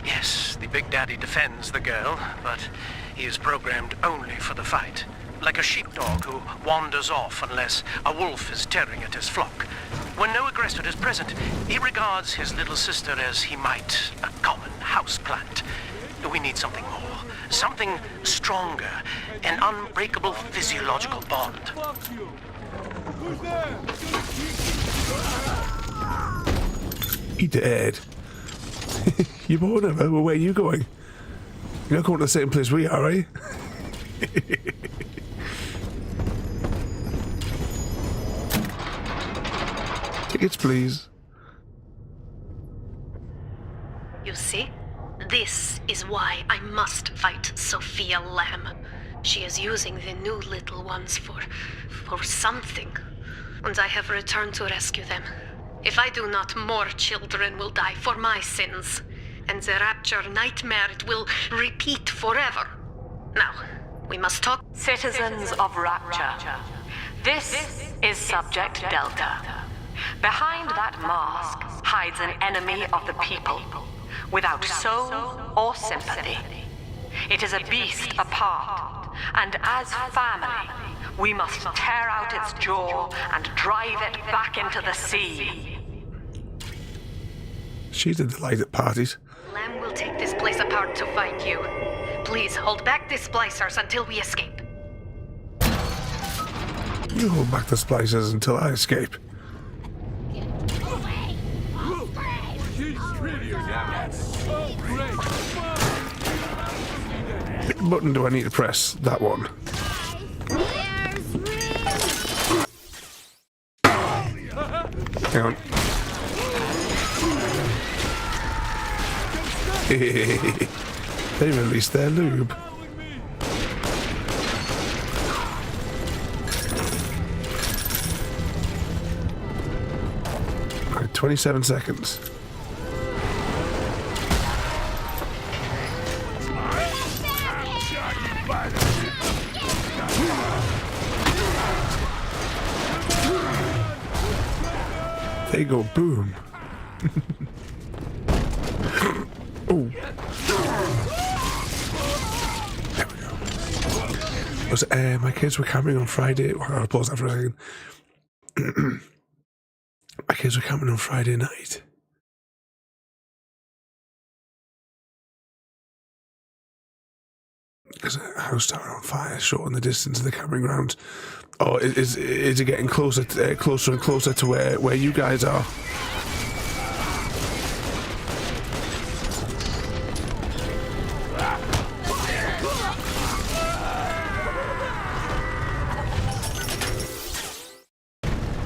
Yes, the Big Daddy defends the girl, but he is programmed only for the fight. Like a sheepdog who wanders off unless a wolf is tearing at his flock. When no aggressor is present, he regards his little sister as he might a common houseplant. We need something more, something stronger, an unbreakable physiological bond. He dead. You born of her? Well, where are you going? You're not going to the same place we are, eh? Tickets, please. You see? This is why I must fight Sophia Lamb. She is using the new little ones for something. And I have returned to rescue them. If I do not, more children will die for my sins. And the Rapture nightmare, it will repeat forever. Now, we must talk. Citizens of Rapture, this is Subject Delta. Behind that mask hides an enemy of the people, without soul or sympathy. It is a beast apart, and as family, we must tear out its jaw and drive it back into the sea. She's a delight at parties. Lamb will take this place apart to find you. Please hold back the splicers until we escape. You hold back the splicers until I escape. Which button do I need to press? That one. Hang on. They released their lube. Right, 27 seconds. They go boom. Oh. There we go. Was my kids were camping on Friday. I'll pause that for a second. My kids were camping on Friday night. There's a house tower on fire, short in the distance of the camping ground. Oh, is it getting closer and closer to where you guys are?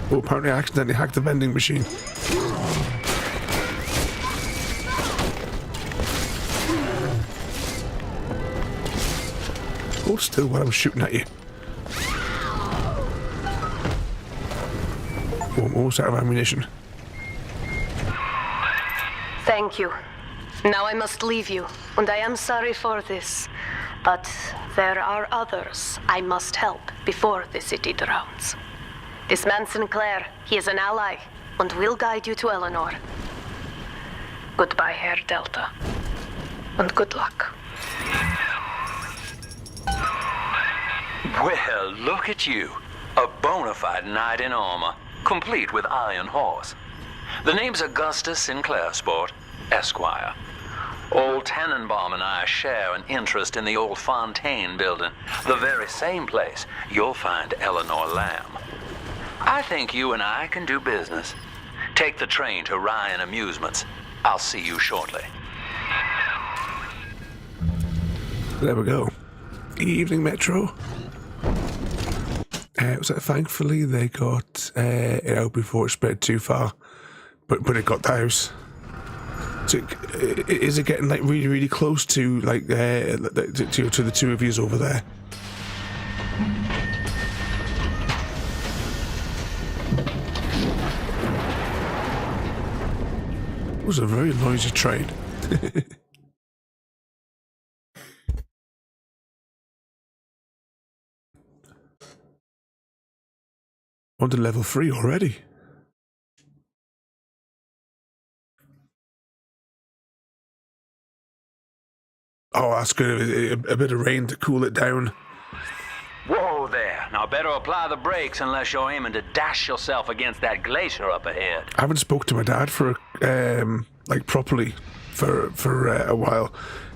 Oh, apparently I accidentally hacked the vending machine. Hold still while I'm shooting at you. Oh, I'm almost out of ammunition. Thank you. Now I must leave you, and I am sorry for this. But there are others I must help before the city drowns. This man Sinclair, he is an ally, and will guide you to Eleanor. Goodbye, Herr Delta. And good luck. Well, look at you. A bona fide knight in armor, complete with iron horse. The name's Augustus Sinclair Sport, Esquire. Old Tannenbaum and I share an interest in the old Fontaine building, the very same place you'll find Eleanor Lamb. I think you and I can do business. Take the train to Ryan Amusements. I'll see you shortly. There we go. Evening Metro. So thankfully they got it out before it spread too far, but it got the house. So is it getting like really close to like to the two of yous over there? was a very noisy train. On to level 3 already. Oh, that's good. A bit of rain to cool it down. Whoa there. Now better apply the brakes unless you're aiming to dash yourself against that glacier up ahead. I haven't spoke to my dad for like properly for a while.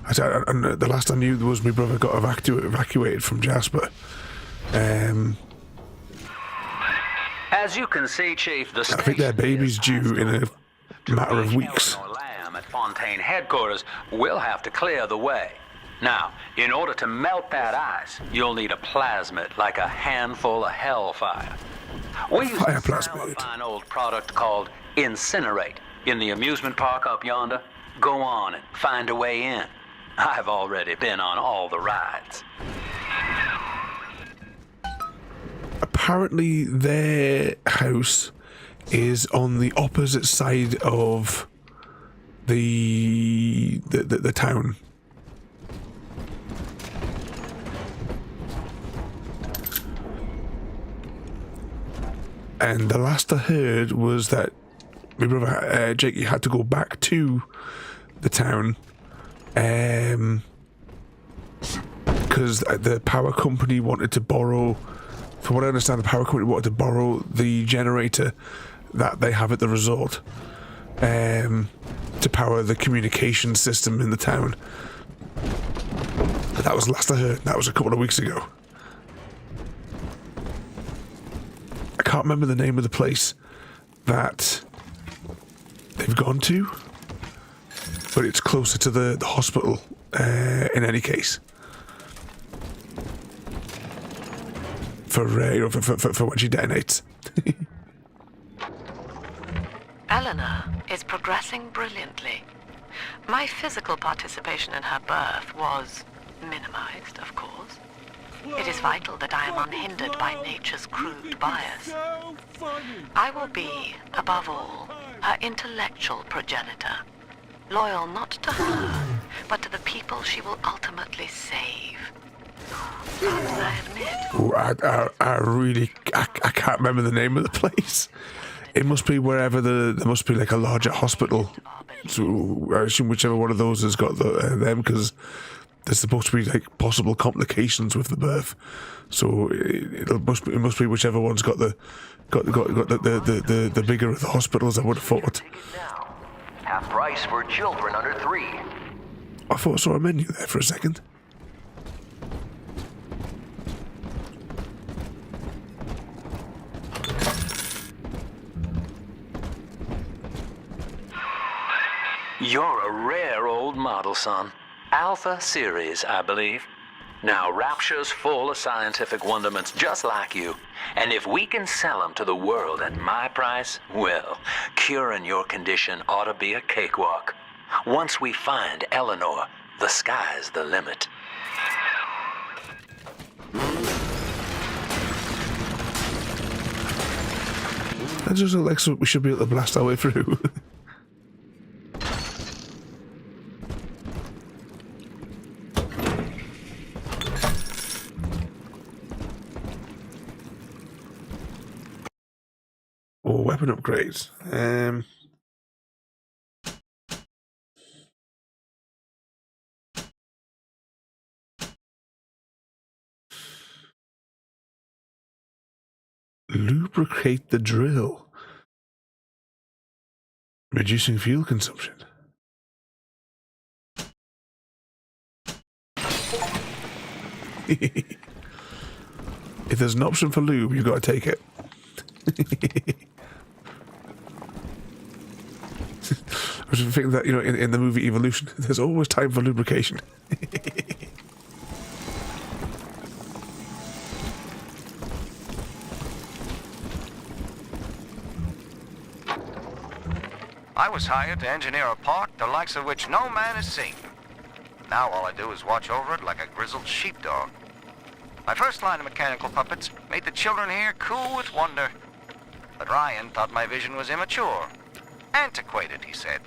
And the last I knew was my brother got evacuated from Jasper. As you can see, Chief, the I think their baby's due in a matter of weeks. At Fontaine headquarters, we'll have to clear the way. Now, in order to melt that ice, you'll need a plasmid like a handful of hellfire. We use a fine old product called Incinerate in the amusement park up yonder. Go on and find a way in. I've already been on all the rides. Apparently, their house is on the opposite side of the town. And the last I heard was that my brother Jakey had to go back to the town because the power company wanted to borrow, from what I understand, the power company wanted to borrow the generator that they have at the resort to power the communication system in the town. That was the last I heard. That was a couple of weeks ago. I can't remember the name of the place that they've gone to, but it's closer to the hospital in any case. For when she detonates. Eleanor is progressing brilliantly. My physical participation in her birth was minimized, of course. It is vital that I am unhindered by nature's crude bias. I will be, above all, her intellectual progenitor, loyal not to her, but to the people she will ultimately save. But I admit... Ooh, I can't remember the name of the place. It must be wherever there must be like a larger hospital. So I assume whichever one of those has got them, because there's supposed to be like possible complications with the birth. So it must be whichever one's got the bigger of the hospitals. I would have thought. Half price for children under 3. I thought I saw a menu there for a second. You're a rare old model, son. Alpha series, I believe. Now, Rapture's full of scientific wonderments just like you. And if we can sell them to the world at my price, well, curing your condition ought to be a cakewalk. Once we find Eleanor, the sky's the limit. That just looks like something we should be able to blast our way through. Or weapon upgrades. Lubricate the drill. Reducing fuel consumption. If there's an option for lube, you've got to take it. I was thinking that, you know, in the movie Evolution, there's always time for lubrication. I was hired to engineer a park the likes of which no man has seen. Now all I do is watch over it like a grizzled sheepdog. My first line of mechanical puppets made the children here cool with wonder. But Ryan thought my vision was immature. Antiquated, he said.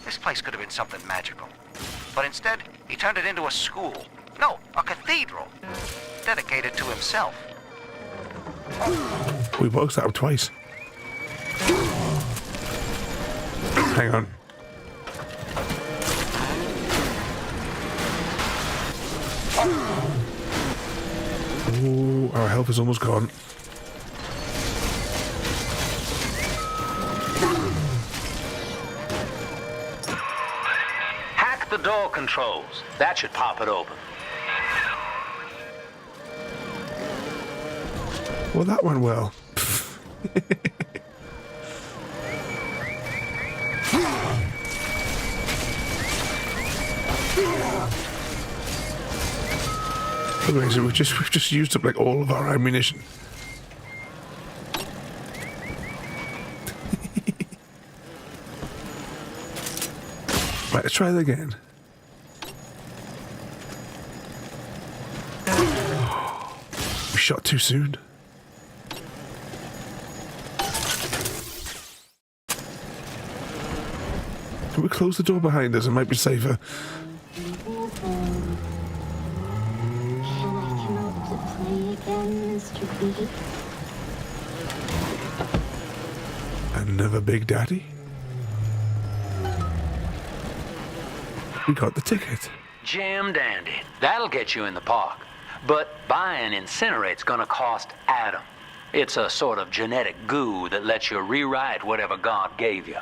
This place could have been something magical. But instead, he turned it into a school. No, a cathedral. Dedicated to himself. We boxed that up twice. Hang on. Oh, our health is almost gone. Hack the door controls. That should pop it open. Well, that went well. Okay, so we've just used up like all of our ammunition. Right, let's try that again. We shot too soon. Can we close the door behind us? It might be safer. Another Big Daddy? We got the ticket. Jam dandy. That'll get you in the park. But buying Incinerate's gonna cost Adam. It's a sort of genetic goo that lets you rewrite whatever God gave you.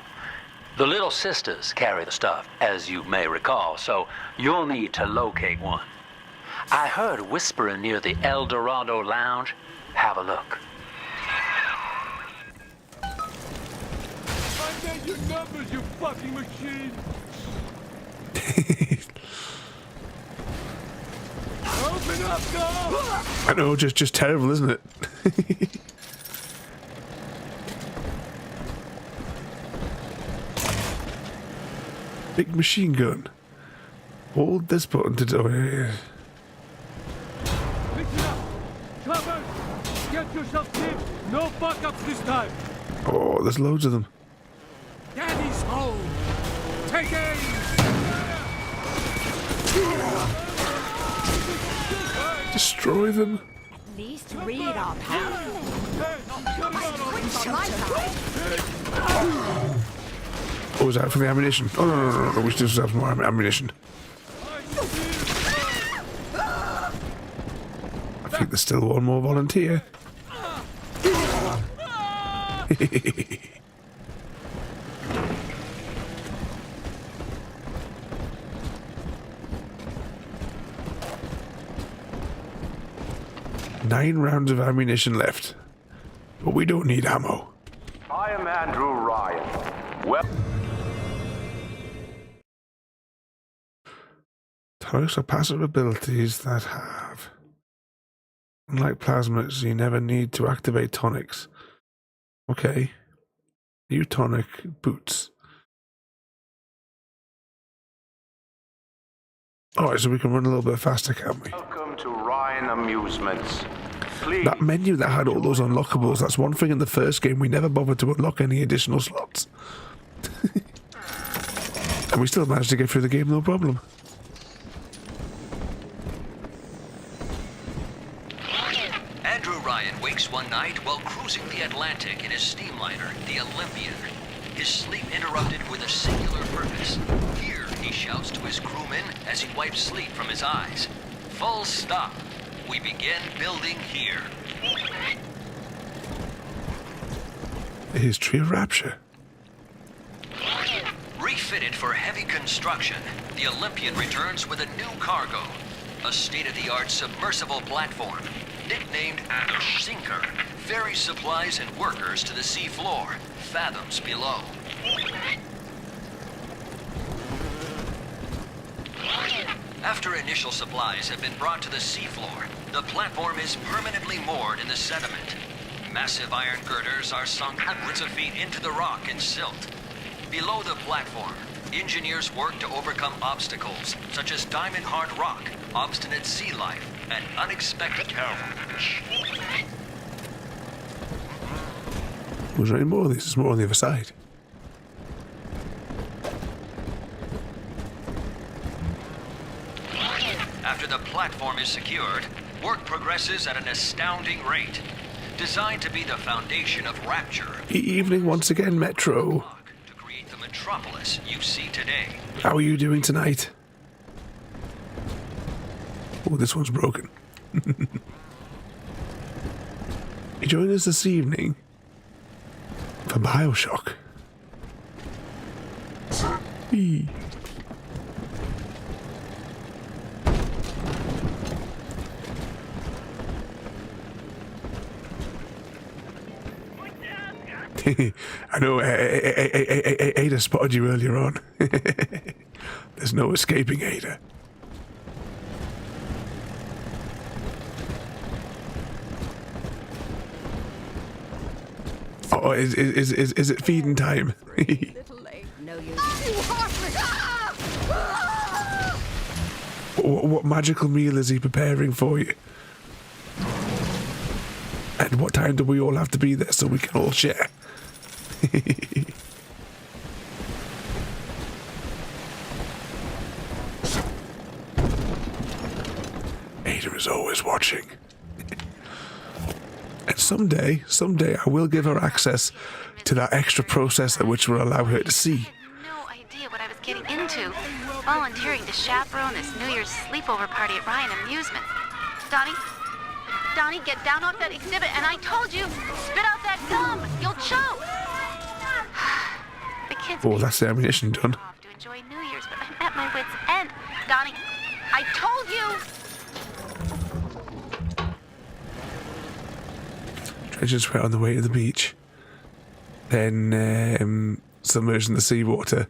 The little sisters carry the stuff, as you may recall, so you'll need to locate one. I heard whispering near the El Dorado Lounge. Have a look. I get your numbers, you fucking machine! Open up, door! I know, just terrible, isn't it? Big machine gun. Hold this button to do it. Listen up! Cover! Get yourself in! No fuck-ups this time! Oh, there's loads of them. Daddy's home! Take aim! Destroy them. At least read our pamphlets. Oh, was that for the ammunition? Oh, no, we still have some more ammunition. I think there's still one more volunteer. 9 rounds of ammunition left. But we don't need ammo. I am Andrew Ryan. Well, Tonics are passive abilities that have. Unlike plasmids, you never need to activate tonics. Okay. New tonic boots. Alright, so we can run a little bit faster, can't we? welcome to Ryan Amusements. Please. That menu that had all those unlockables, that's one thing in the first game. We never bothered to unlock any additional slots. And we still managed to get through the game, no problem. Andrew Ryan wakes one night while cruising the Atlantic in his steamliner, the Olympian. His sleep interrupted with a singular purpose. Here, he shouts to his crewmen as he wipes sleep from his eyes. Full stop. We begin building here. The history of Rapture. Refitted for heavy construction, the Olympian returns with a new cargo. A state-of-the-art submersible platform, nicknamed the Sinker, ferries supplies and workers to the sea floor, fathoms below. After initial supplies have been brought to the seafloor, the platform is permanently moored in the sediment. Massive iron girders are sunk hundreds of feet into the rock and silt. Below the platform, engineers work to overcome obstacles such as diamond-hard rock, obstinate sea life, and unexpected peril. Was there any more of these? There's more on the other side. After the platform is secured, work progresses at an astounding rate. Designed to be the foundation of Rapture. Evening once again, Metro. To create the metropolis you see today. How are you doing tonight? Oh, this one's broken. You join us this evening for BioShock. Eee. I know Ada spotted you earlier on. There's no escaping Ada. Oh, is it feeding time? What magical meal is he preparing for you? And what time do we all have to be there so we can all share? Ada is always watching. And someday I will give her access to that extra processor which will allow her to see. No idea what I was getting into. Volunteering to chaperone this New Year's sleepover party at Ryan Amusements. Donnie, get down off that exhibit, and I told you, spit out that gum. You'll choke. The kids. Oh, that's the ammunition done. To enjoy New Year's, but I'm at my wit's end. Donnie, I told you. Treasures were on the way to the beach. Then submerged in the seawater.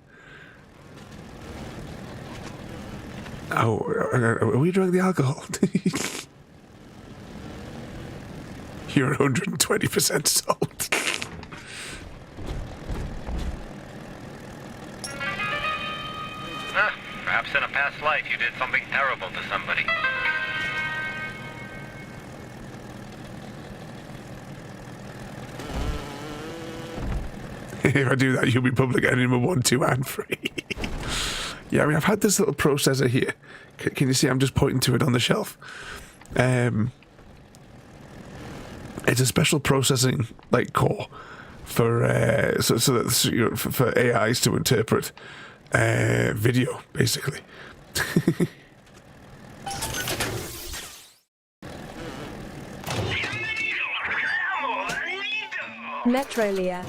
Oh, are we drinking the alcohol? You're 120% salt. Perhaps in a past life you did something terrible to somebody. If I do that, you'll be public enemy number 1, 2, and 3. Yeah, I mean, I've had this little processor here. Can you see? I'm just pointing to it on the shelf. It's a special processing core for for AIs to interpret video, basically. Metrolia.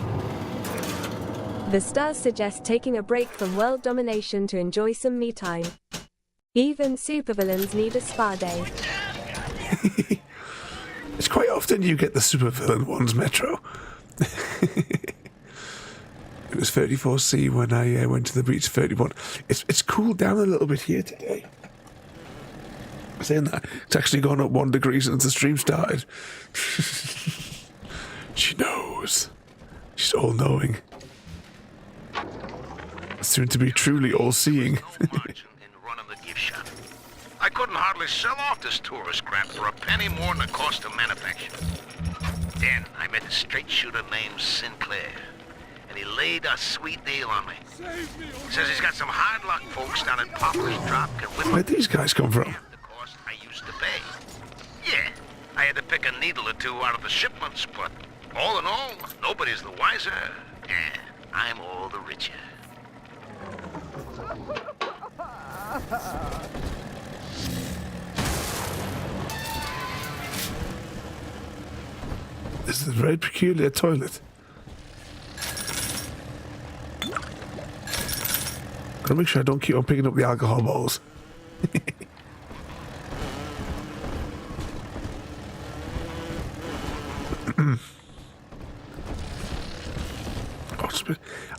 The stars suggest taking a break from world domination to enjoy some me time. Even supervillains need a spa day. It's quite often you get the supervillain ones, Metro. It was 34C when I went to the beach. 31. It's cooled down a little bit here today. Saying that, it's actually gone up 1 degree since the stream started. She knows. She's all-knowing. Soon to be truly all-seeing. I couldn't hardly sell off this tourist crap for a penny more than the cost of manufacture. Then I met a straight shooter named Sinclair, and he laid a sweet deal on me. Says he's got some hard luck folks down at Poplar's Drop can whip Where'd these guys come from? the cost I used to pay. Yeah, I had to pick a needle or two out of the shipments, but all in all, nobody's the wiser, and I'm all the richer. This is a very peculiar toilet. Gotta make sure I don't keep on picking up the alcohol bottles.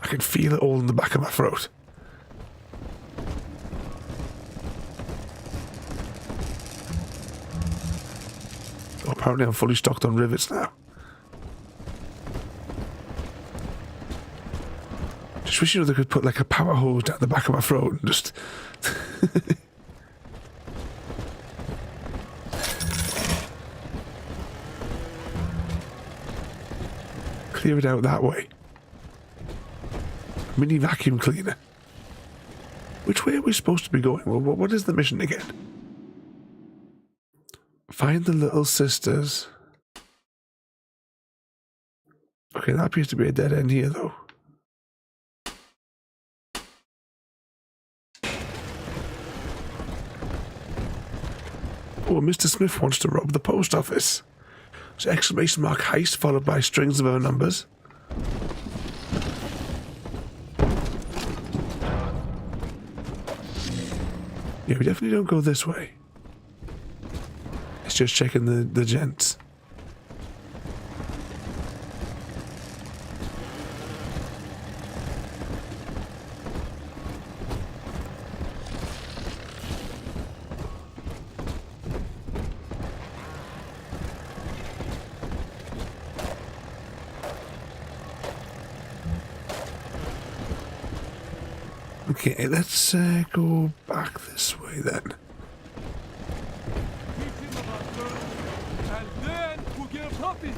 I can feel it all in the back of my throat. Oh, apparently I'm fully stocked on rivets now. Just wish they could put a power hose down the back of my throat and just... clear it out that way. Mini vacuum cleaner. Which way are we supposed to be going? Well, what is the mission again? Find the little sisters. Okay, that appears to be a dead end here, though. Oh, Mr. Smith wants to rob the post office. So exclamation mark heist followed by strings of other numbers. Yeah, we definitely don't go this way. It's just checking the gents. Okay, let's go back this way then. And then we'll get a puppy.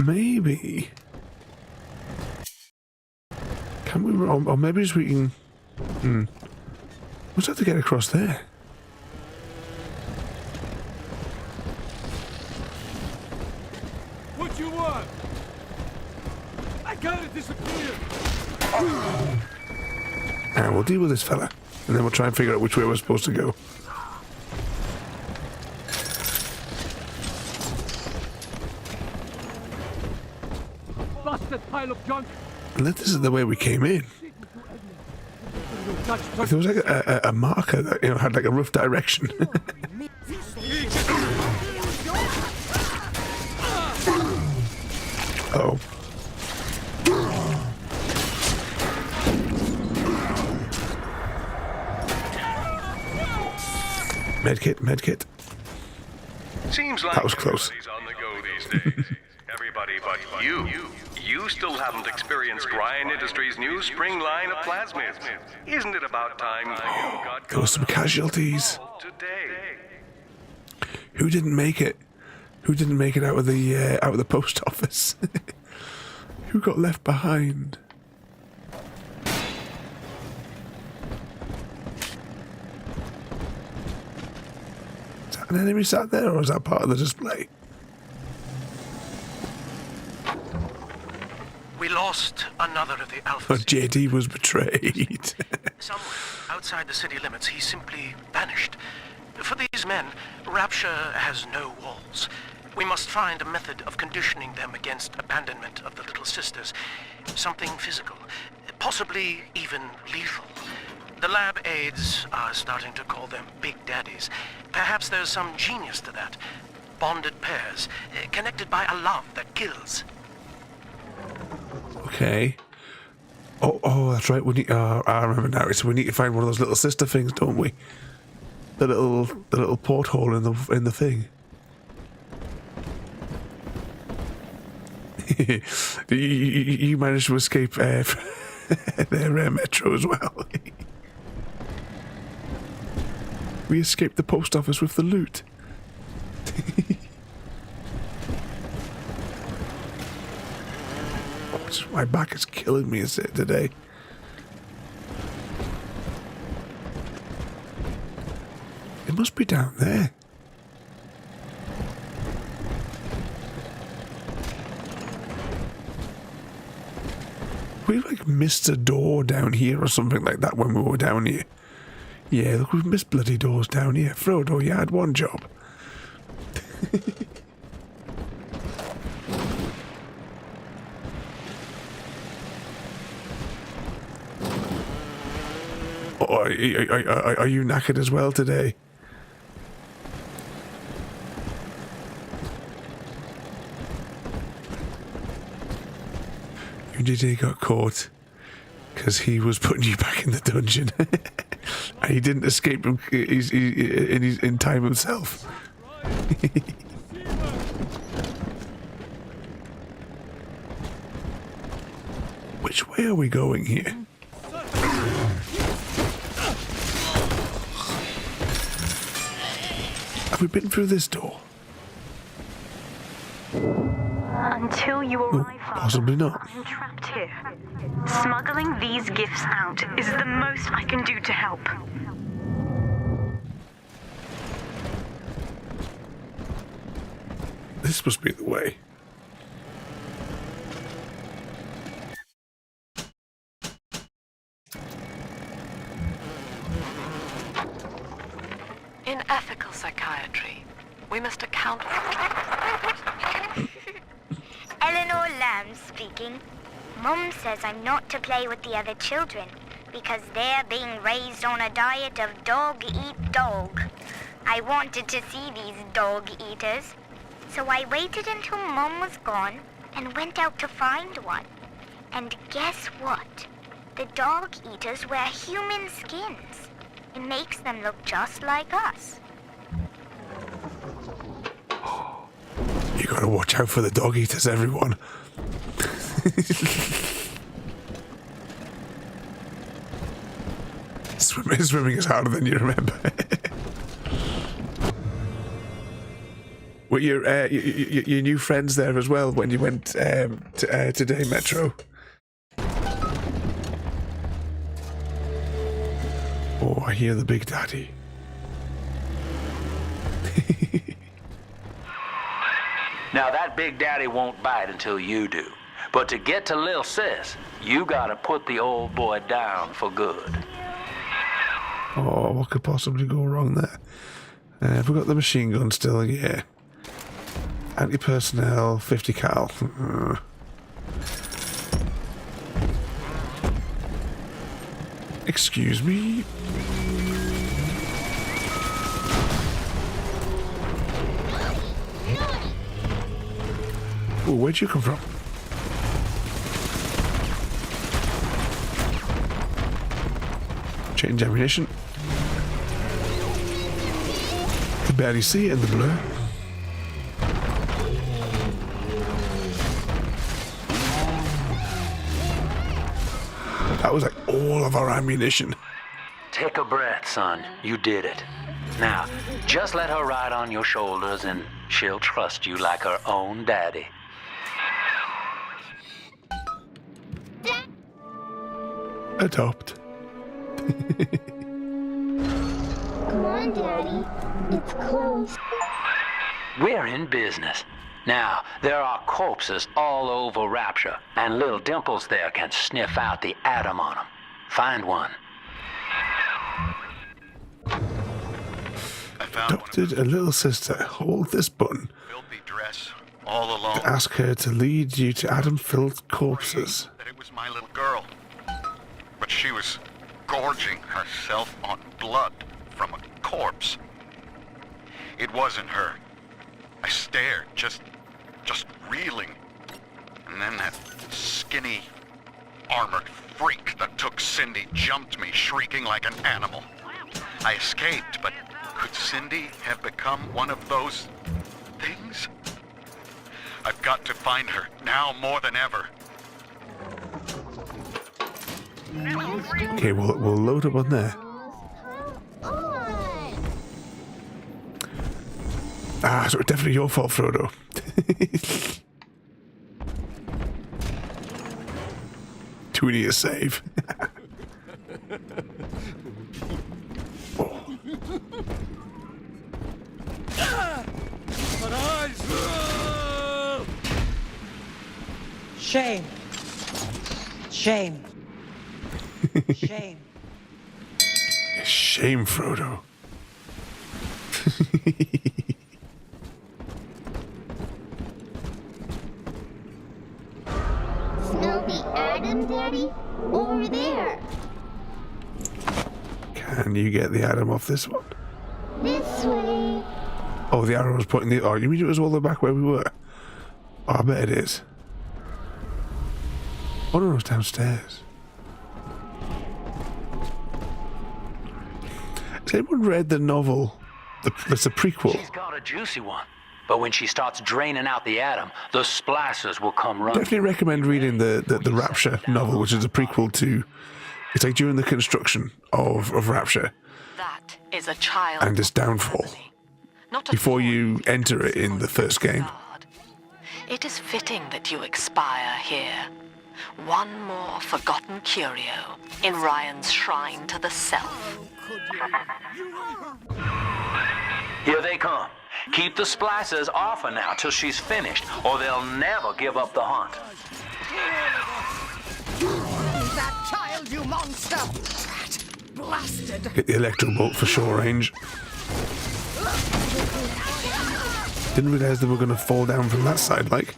Maybe. Can we, or maybe just we can. We'll have to get across there. What you want? I gotta disappear. Alright, we'll deal with this fella, and then we'll try and figure out which way we're supposed to go. Busted pile of junk. Unless this is the way we came in. If there was like a marker that had like a rough direction. Oh. Medkit. Seems like That was close. everybody's on the go these days. Everybody but you. You still haven't experienced Ryan Industries' new spring line of plasmids. Isn't it about time you got There were some casualties. today? Who didn't make it? Who didn't make it out of the post office? Who got left behind? Is that an enemy sat there, or is that part of the display? We lost another of the Alpha. Oh, JD was betrayed. Somewhere outside the city limits, he simply vanished. For these men, Rapture has no walls. We must find a method of conditioning them against abandonment of the Little Sisters. Something physical, possibly even lethal. The lab aides are starting to call them Big Daddies. Perhaps there's some genius to that. Bonded pairs, connected by a love that kills. Okay. Oh, that's right. We need. I remember now. So we need to find one of those little sister things, don't we? The little porthole in the thing. you managed to escape their metro as well. We escaped the post office with the loot. My back is killing me today. It must be down there. We like missed a door down here or something like that when we were down here. Yeah, look, we've missed bloody doors down here. Frodo, you had one job. Oh, are you knackered as well today? UDD got caught because he was putting you back in the dungeon. And he didn't escape him in time himself. Which way are we going here? Have we been through this door? Until you arrive, possibly not. I'm trapped here. Smuggling these gifts out is the most I can do to help. This must be the way. In ethical psychiatry, we must account for... Eleanor Lamb speaking. Mum says I'm not to play with the other children because they're being raised on a diet of dog-eat-dog. I wanted to see these dog-eaters, so I waited until Mum was gone and went out to find one. And guess what? The dog-eaters wear human skins. It makes them look just like us. You gotta watch out for the dog eaters, everyone. Swimming is harder than you remember. Were your new friends there as well when you went today, Metro? Oh, I hear the Big Daddy. Now that Big Daddy won't bite until you do. But to get to Lil Sis, you gotta put the old boy down for good. Oh, what could possibly go wrong there? Have we got the machine gun still? Yeah. Anti-personnel, 50 cal. Excuse me? Oh, where'd you come from? Change ammunition. Could barely see it in the blur. That was like all of our ammunition. Take a breath, son. You did it. Now, just let her ride on your shoulders and she'll trust you like her own daddy. Adopt. Come on, Daddy. It's close. We're in business. Now, there are corpses all over Rapture, and little Dimples there can sniff out the atom on them. Find one. Adopted a little sister. Hold this button. Filthy dress, all alone. To ask her to lead you to atom-filled corpses. That it was my little girl. But she was gorging herself on blood from a corpse. It wasn't her. I stared, just reeling. And then that skinny, armored freak that took Cindy jumped me, shrieking like an animal. I escaped, but could Cindy have become one of those things? I've got to find her, now more than ever. Okay, we'll load up on there. Ah, so it's definitely your fault, Frodo. Do we need a save? Oh. Shame. Shame. Shame. Shame, Frodo. Smell the atom, Daddy? Over there. Can you get the atom off this one? This way. Oh, the arrow was pointing the... Oh, you mean it was all the way back where we were? Oh, I bet it is. Oh, no, it's downstairs. Has anyone read the novel? It's a prequel. She's got a juicy one. But when she starts draining out the atom, the splashers will come running. Definitely recommend reading the Rapture novel, which is a prequel to... It's like during the construction of Rapture. That is a child. And its downfall. Before you enter it in the first game. It is fitting that you expire here. One more forgotten curio in Ryan's shrine to the self. Here they come. Keep the splicers off her now till she's finished, or they'll never give up the hunt. That child, you monster! Rat! Blasted! Get the electro bolt for short range. Didn't realise they were going to fall down from that side, like.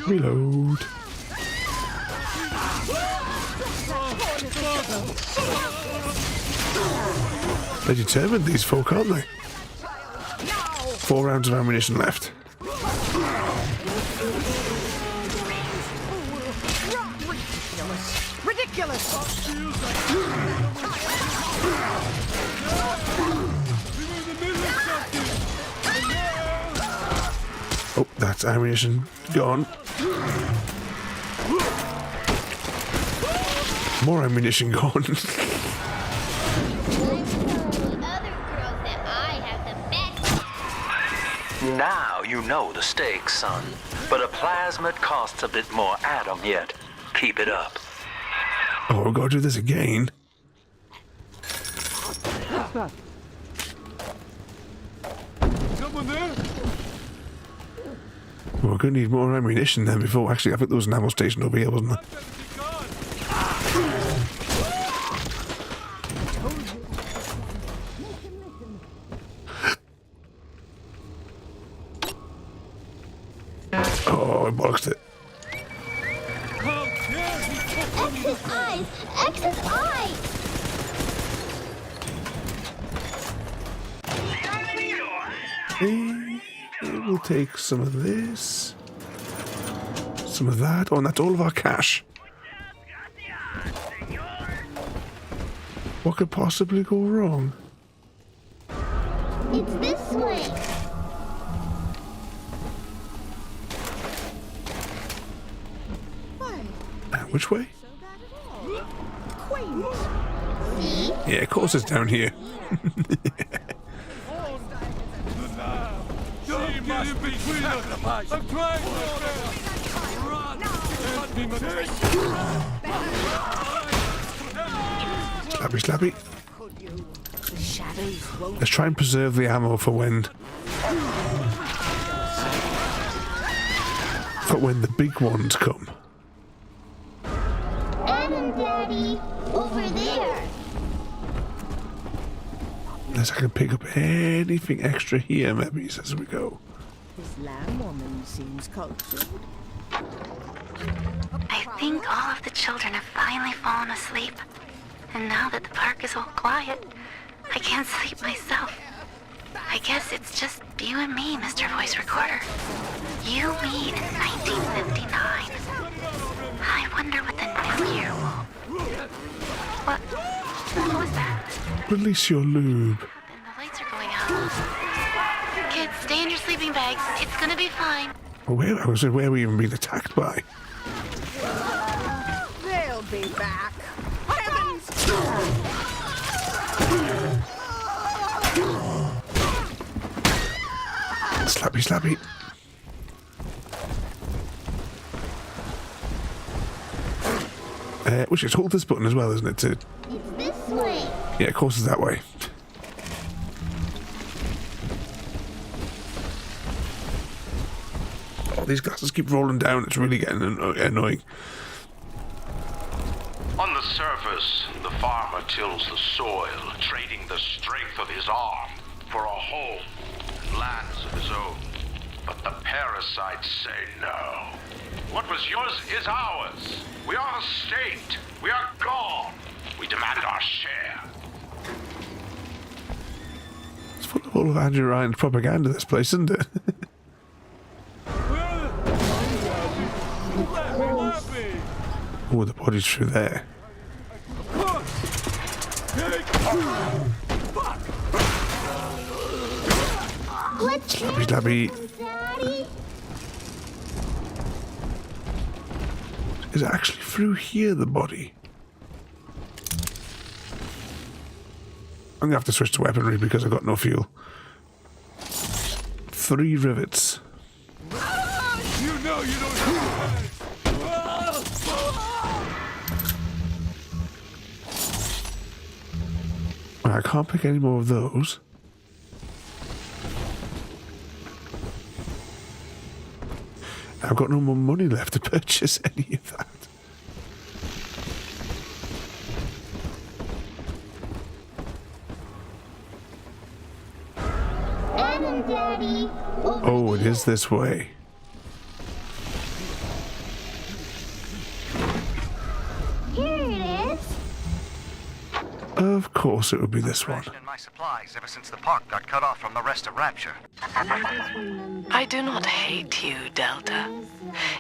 Reload. They're determined, these folk, aren't they? 4 rounds of ammunition left. Ridiculous! Oh, that's ammunition gone. More ammunition gone. Now you know the stakes, son. But a plasmid costs a bit more atom yet. Keep it up. Oh, we've got to do this again. Someone there? Well, we're going to need more ammunition then before... Actually, I think there was an ammo station over here, wasn't there? Oh, I boxed it. X's eyes! X's eyes! We'll take some of this. Some of that. Oh, and that's all of our cash. What could possibly go wrong? It's this way! Which way? Quaint. Yeah, of course it's down here. Don't get in between us! I'm trying Slappy, slappy. Let's try and preserve the ammo for when the big ones come. Adam, Daddy, over there. Unless I can pick up anything extra here, maybe, as we go. This lamb woman seems cultured. I think all of the children have finally fallen asleep. And now that the park is all quiet, I can't sleep myself. I guess it's just you and me, Mr. Voice Recorder. You mean 1959. I wonder what the new year will... What was that? Release your lube. The lights are going out. Kids, stay in your sleeping bags. It's gonna be fine. Well, where were we even being attacked by? They'll be back. Heavens! Slappy, slappy. We should hold this button as well, isn't it? It's this way. Yeah, of course it's that way. Oh, these glasses keep rolling down. It's really getting annoying. On the surface, the farmer tills the soil, trading the strength of his arm for a home and lands of his own. But the parasites say no. What was yours is ours. We are the state. We are gone. We demand our share. It's full of all of Andrew Ryan's propaganda, this place, isn't it? Oh, the body's through there. Slappy, slappy. Is it actually through here, the body? I'm gonna have to switch to weaponry because I've got no fuel. 3 rivets. You know you don't have I can't pick any more of those. I've got no more money left to purchase any of that. Daddy. Oh, it is this way. Here it is. Of course it would be this one. In my supplies ever since the park got cut off from the rest of Rapture. I do not hate you, Delta.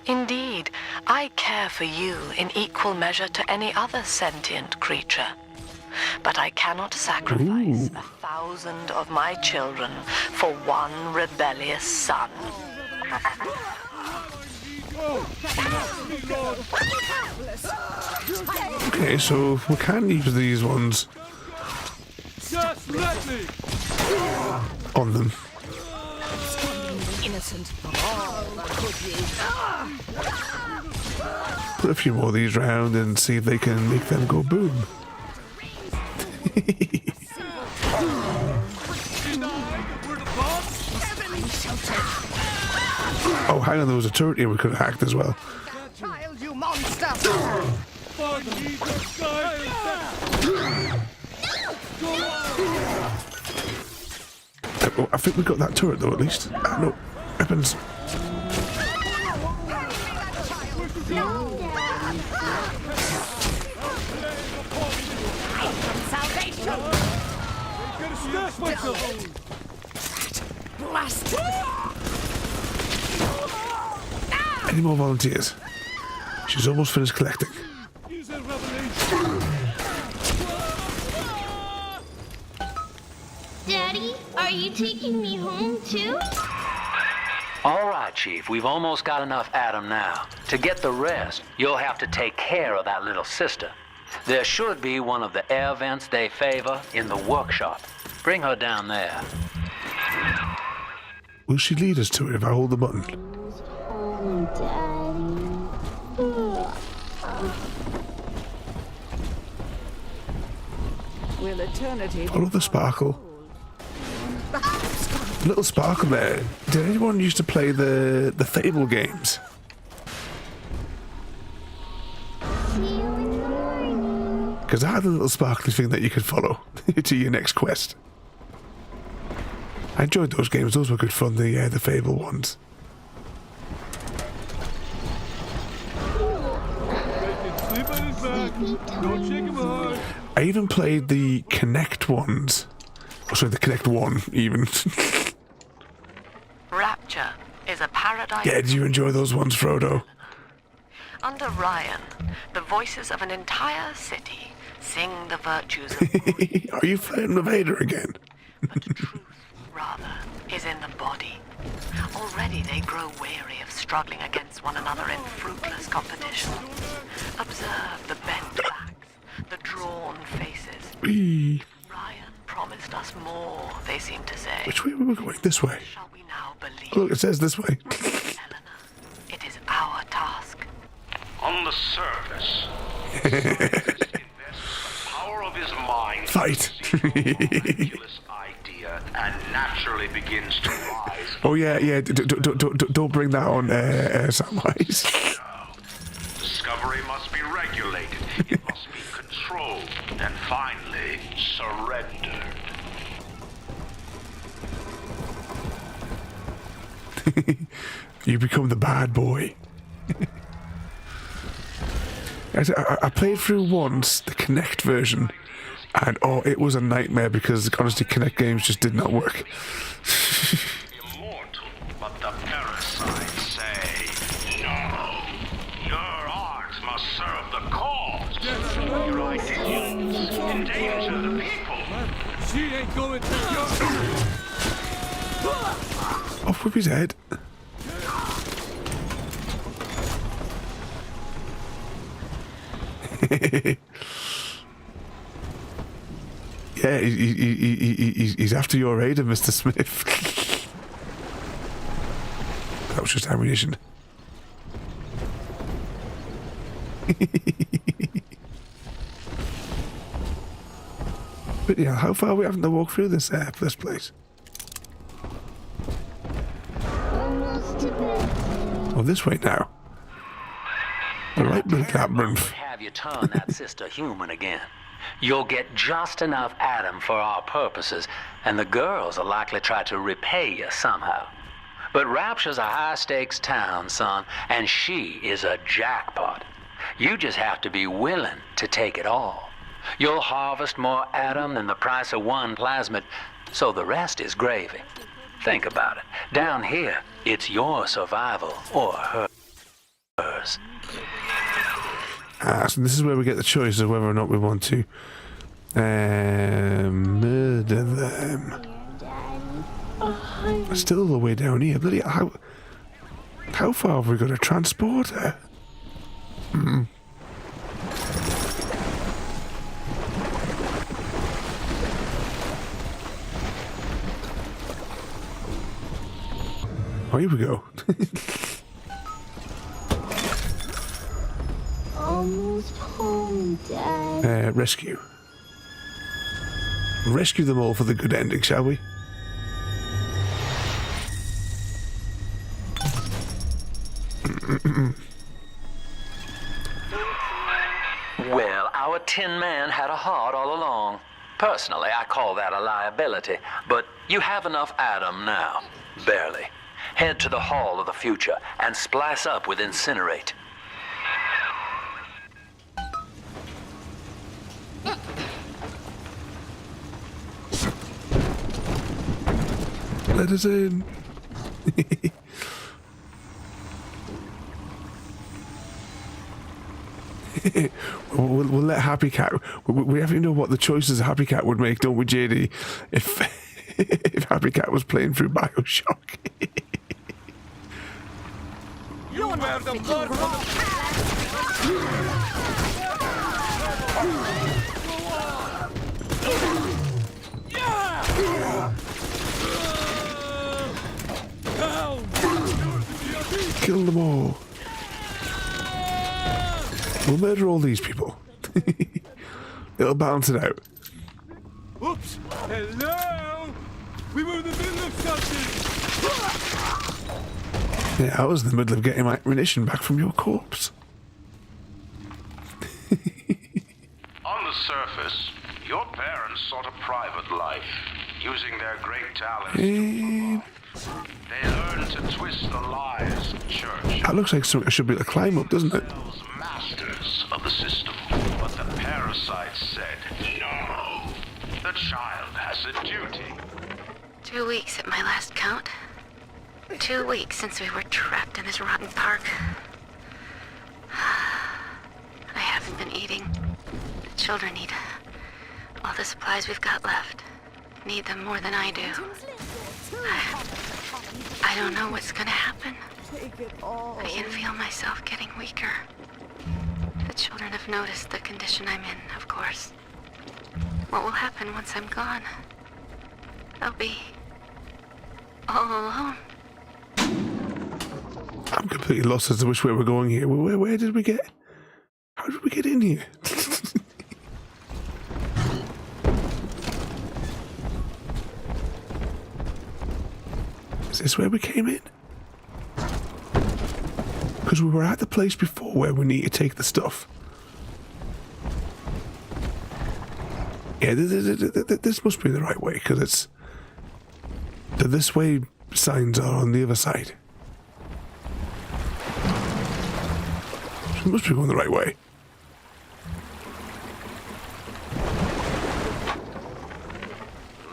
Indeed, I care for you in equal measure to any other sentient creature. But I cannot sacrifice 1,000 of my children for one rebellious son. Okay, so we can use these ones Just let me. on them. Innocent of all that could Put a few more of these round and see if they can make them go boom. Oh, hang on, there was a turret here we could have hacked as well. Child, you monster! Oh, I think we got that turret though, at least. No, weapons. Any more volunteers? She's almost finished collecting. Daddy, are you taking me home too? All right, Chief, we've almost got enough Adam now. To get the rest, you'll have to take care of that little sister. There should be one of the air vents they favor in the workshop. Bring her down there. Will she lead us to it if I hold the button? Will eternity Follow the sparkle. Little sparkle there. Did anyone used to play the Fable games? Because I had a little sparkly thing that you could follow to your next quest. I enjoyed those games. Those were good fun. The Fable ones. I even played the Connect ones. Oh, sorry, the Connect one, even. Rapture is a paradise. Yeah, did you enjoy those ones, Frodo? Under Ryan, the voices of an entire city sing the virtues of Are you flirting with Vader again? rather is in the body. Already they grow weary of struggling against one another in fruitless competition. Observe the bent backs, the drawn faces. Ryan promised us more, they seem to say. Which way were we going? This way. Shall we now believe? Oh, look, it says this way. It is our task. On the surface, the power of his mind Fight. idea and naturally begins to rise. Oh yeah. Don't bring that on Samwise. Discovery must be regulated. It must be controlled. And finally, surrendered. You become the bad boy. I played through once the Connect version, and oh, it was a nightmare because honestly, Connect games just did not work. Immortal, but the parasites say, no. Your art must serve the cause. Your ideals endanger the people. She ain't going to go. Off with his head. Yeah, he's after your Aiden, Mr. Smith. That was just ammunition. But yeah, how far are we having to walk through this place? Oh, this way now. All right, Bill Catbroom. Have you turn that sister human again? You'll get just enough Adam for our purposes, and the girls will likely try to repay you somehow. But Rapture's a high-stakes town, son, and she is a jackpot. You just have to be willing to take it all. You'll harvest more Adam than the price of one plasmid, so the rest is gravy. Think about it. Down here, it's your survival or hers. So this is where we get the choice of whether or not we want to murder them. Still all the way down here. Bloody how far have we got to transport her? Oh, here we go. Almost home, Dad. Rescue. Rescue them all for the good ending, shall we? Well, our Tin Man had a heart all along. Personally, I call that a liability, but you have enough Adam now. Barely. Head to the Hall of the Future and splice up with Incinerate. Let us in. we'll let Happy Cat. We have to know what the choices Happy Cat would make, don't we, JD? If Happy Cat was playing through BioShock. You wear the blood from Kill them all. We'll murder all these people. It'll balance it out. Oops! Hello! We were in the middle of something! Yeah, I was in the middle of getting my ammunition back from your corpse. On the surface, your parents sought a private life, using their great talents to perform. They learned to twist the lies of church. That looks like something I should be able to climb up, doesn't it? Masters of the system, but the parasite said no. The child has a duty. 2 weeks at my last count. 2 weeks since we were trapped in this rotten park. I haven't been eating. The children need all the supplies we've got left. Need them more than I do. I don't know what's gonna happen. I can feel myself getting weaker. The children have noticed the condition I'm in, of course. What will happen once I'm gone? They'll be all alone. I'm completely lost as to which way we're going here. Where did we get? How did we get in here? Is this where we came in? Because we were at the place before where we need to take the stuff. Yeah, this must be the right way, because it's... The this way signs are on the other side. So we must be going the right way.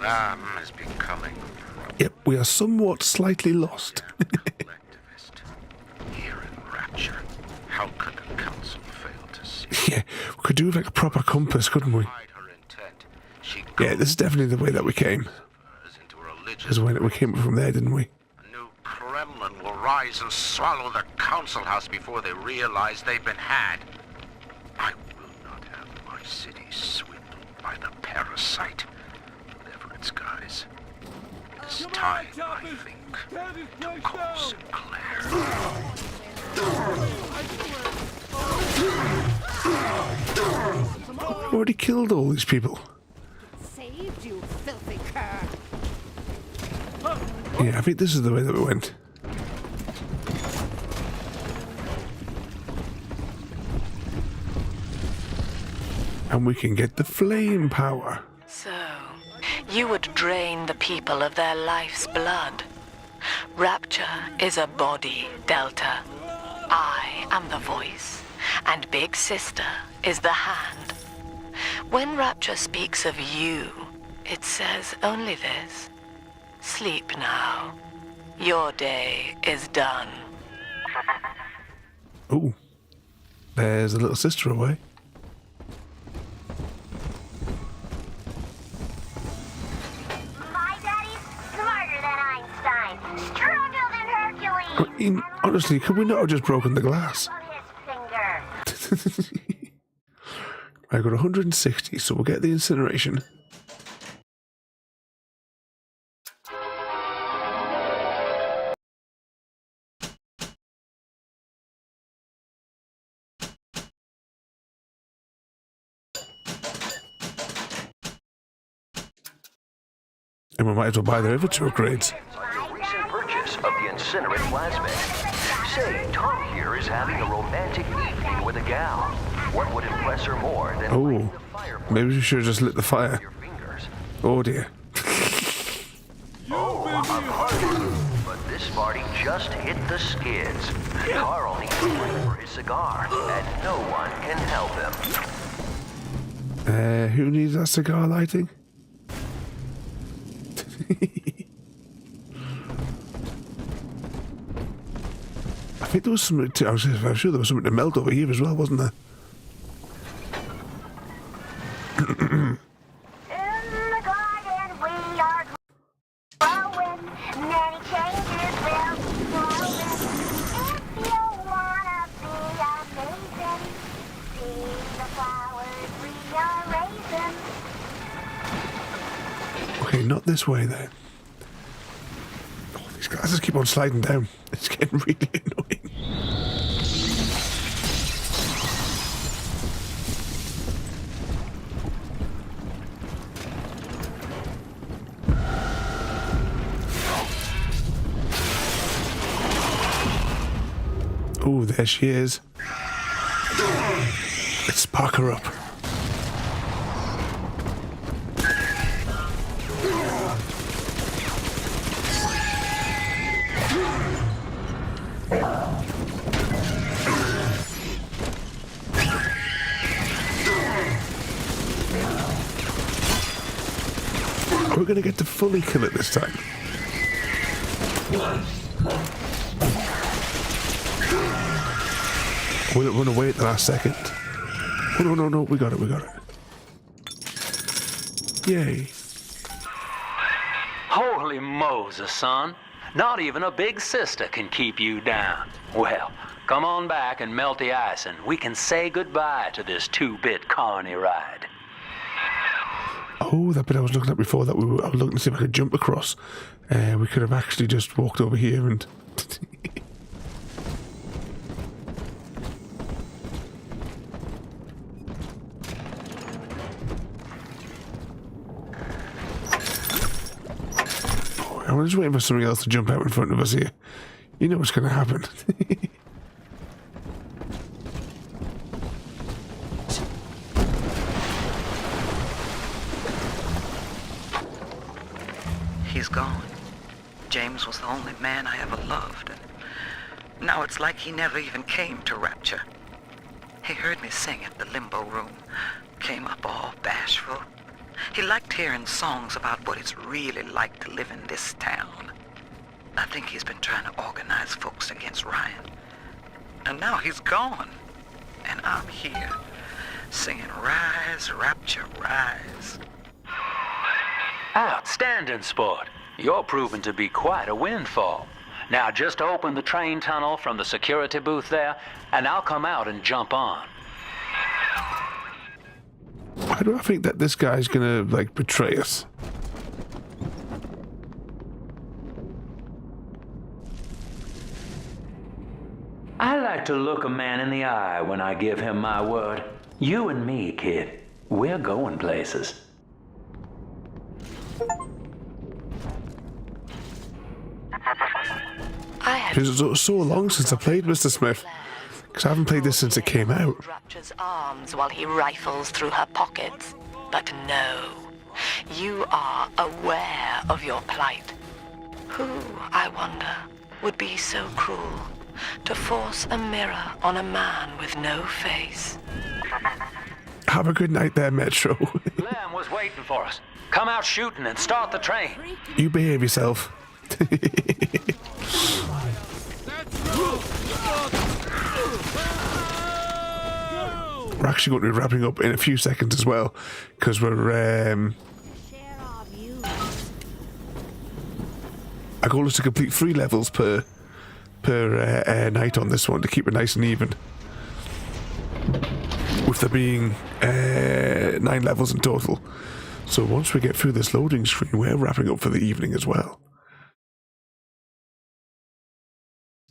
Lamb is becoming Yep, we are somewhat slightly lost. here in Rapture. How could the council fail to see? Yeah, we could do with like a proper compass, couldn't we? Yeah, this is definitely the way that we came. Because we came from there, didn't we? Kremlin will rise and swallow the council house before they realize they've been had. I will not have my city swindled by the parasite, whatever its guise. It's time, I think, to call Sinclair. We already killed all these people. Yeah, I think this is the way that we went. And we can get the flame power. So, you would drain the people of their life's blood. Rapture is a body, Delta. I am the voice, and Big Sister is the hand. When Rapture speaks of you, it says only this. Sleep now. Your day is done. Ooh. There's a little sister away. My daddy's smarter than Einstein, stronger than Hercules. I mean, honestly, could we not have just broken the glass? I got 160, so we'll get the incineration. And we might as well buy the other two upgrades. Recent purchase of the incinerate plasmid. Say, Tom here is having a romantic evening with a gal. What would impress her more than Oh, maybe we should have just lit the fire. Oh dear. But this party just hit the skids. Carl needs a break for his cigar, and no one can help him. Who needs that cigar lighting? I think there was something to, I'm sure there was something to melt over here as well, wasn't there? Okay, not this way then. Oh, these glasses keep on sliding down. It's getting really annoying. Oh, there she is. Let's spark her up. We're going to get to fully kill it this time. Will it run away at the last second? Oh, no, we got it. Yay. Holy Moses, son. Not even a big sister can keep you down. Well, come on back and melt the ice and we can say goodbye to this 2-bit carny ride. Oh, that bit I was looking at before, I was looking to see if I could jump across. We could have actually just walked over here and... I'm just waiting for something else to jump out in front of us here. You know what's going to happen. He's gone. James was the only man I ever loved, and now it's like he never even came to Rapture. He heard me sing at the Limbo Room, came up all bashful. He liked hearing songs about what it's really like to live in this town. I think he's been trying to organize folks against Ryan. And now he's gone. And I'm here, singing Rise, Rapture, Rise. Outstanding, sport. You're proving to be quite a windfall. Now just open the train tunnel from the security booth there, and I'll come out and jump on. Why do I think that this guy's gonna, like, betray us? I like to look a man in the eye when I give him my word. You and me, kid, we're going places. It's so long since I played Mr. Smith, because I haven't played this since it came out. Rapture's arms while he rifles through her pockets. But no, you are aware of your plight. Who, I wonder, would be so cruel to force a mirror on a man with no face? Have a good night there, Metro. Lamb was waiting for us. Come out shooting and start the train. You behave yourself. We're actually going to be wrapping up in a few seconds as well, because we're our goal is to complete 3 levels per night on this one to keep it nice and even, with there being 9 levels in total. So once we get through this loading screen, we're wrapping up for the evening as well.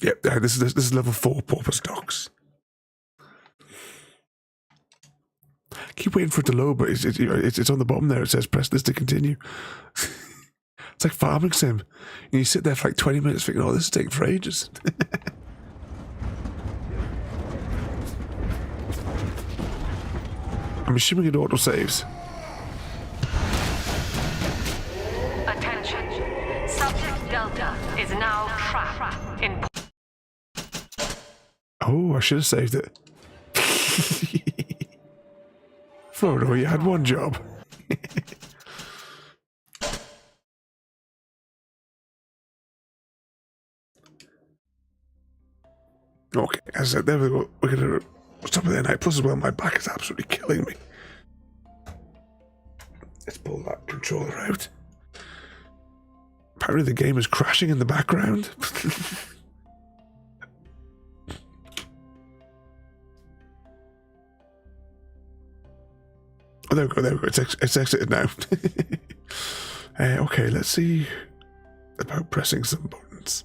Yep, this is level 4 Porpoise Docks. Keep waiting for it to load, but it's on the bottom there. It says press this to continue. It's like farming sim. And you sit there for like 20 minutes thinking, oh, this is taking for ages. I'm assuming it auto-saves. Attention. Subject Delta is now trapped in... Oh, I should have saved it. Frodo, you had one job. Okay, as I said, there we go. We're going to stop at the night. Plus as well, my back is absolutely killing me. Let's pull that controller out. Apparently the game is crashing in the background. Oh, there we go. It's exited now. Okay, let's see about pressing some buttons.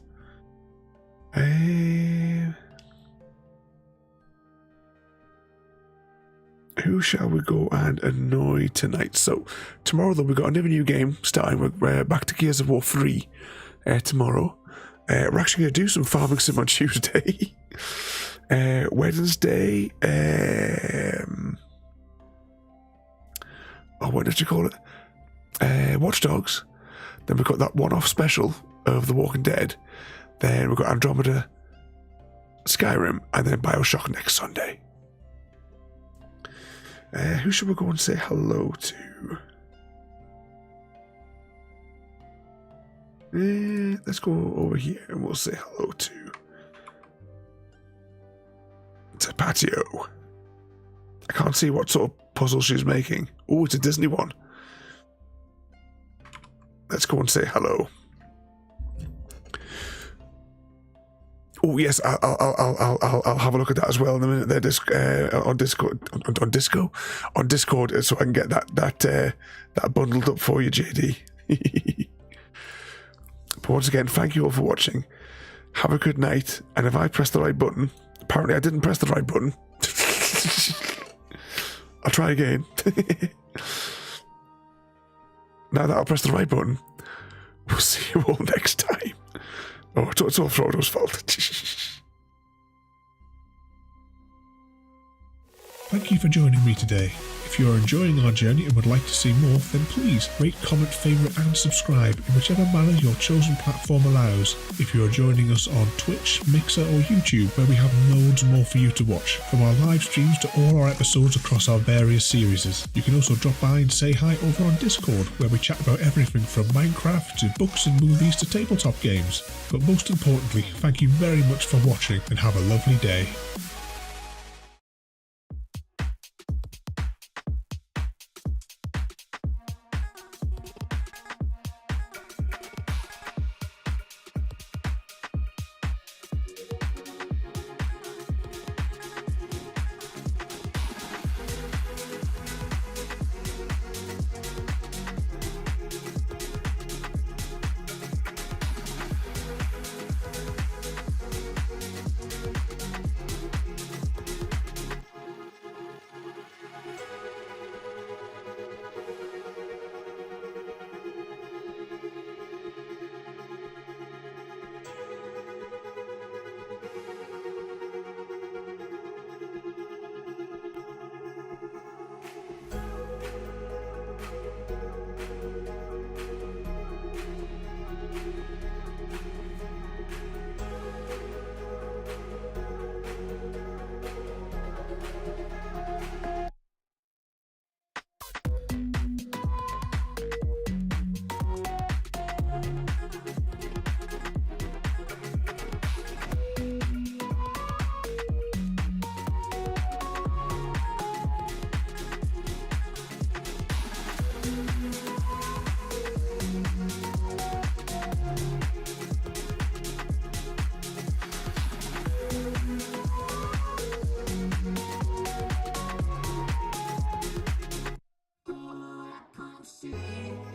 Who shall we go and annoy tonight? So, tomorrow though, we've got another new game starting. We're back to Gears of War 3 tomorrow. We're actually going to do some farming sim on Tuesday. Wednesday, what did you call it? Watch Dogs. Then we've got that one-off special of The Walking Dead. Then we've got Andromeda, Skyrim, and then BioShock next Sunday. Who should we go and say hello to? Let's go over here and we'll say hello to Patio. I can't see what sort of puzzle she's making. Oh, it's a Disney one. Let's go and say hello. Oh yes, I'll have a look at that as well in a minute. There, on Discord, so I can get that bundled up for you, JD. But once again, thank you all for watching. Have a good night. And if I press the right button, apparently I didn't press the right button. I'll try again. Now that I'll press the right button, we'll see you all next time. Oh, it's all Frodo's fault. Thank you for joining me today. If you are enjoying our journey and would like to see more, then please rate, comment, favourite and subscribe in whichever manner your chosen platform allows. If you are joining us on Twitch, Mixer or YouTube, where we have loads more for you to watch, from our live streams to all our episodes across our various series. You can also drop by and say hi over on Discord, where we chat about everything from Minecraft to books and movies to tabletop games. But most importantly, thank you very much for watching and have a lovely day. me.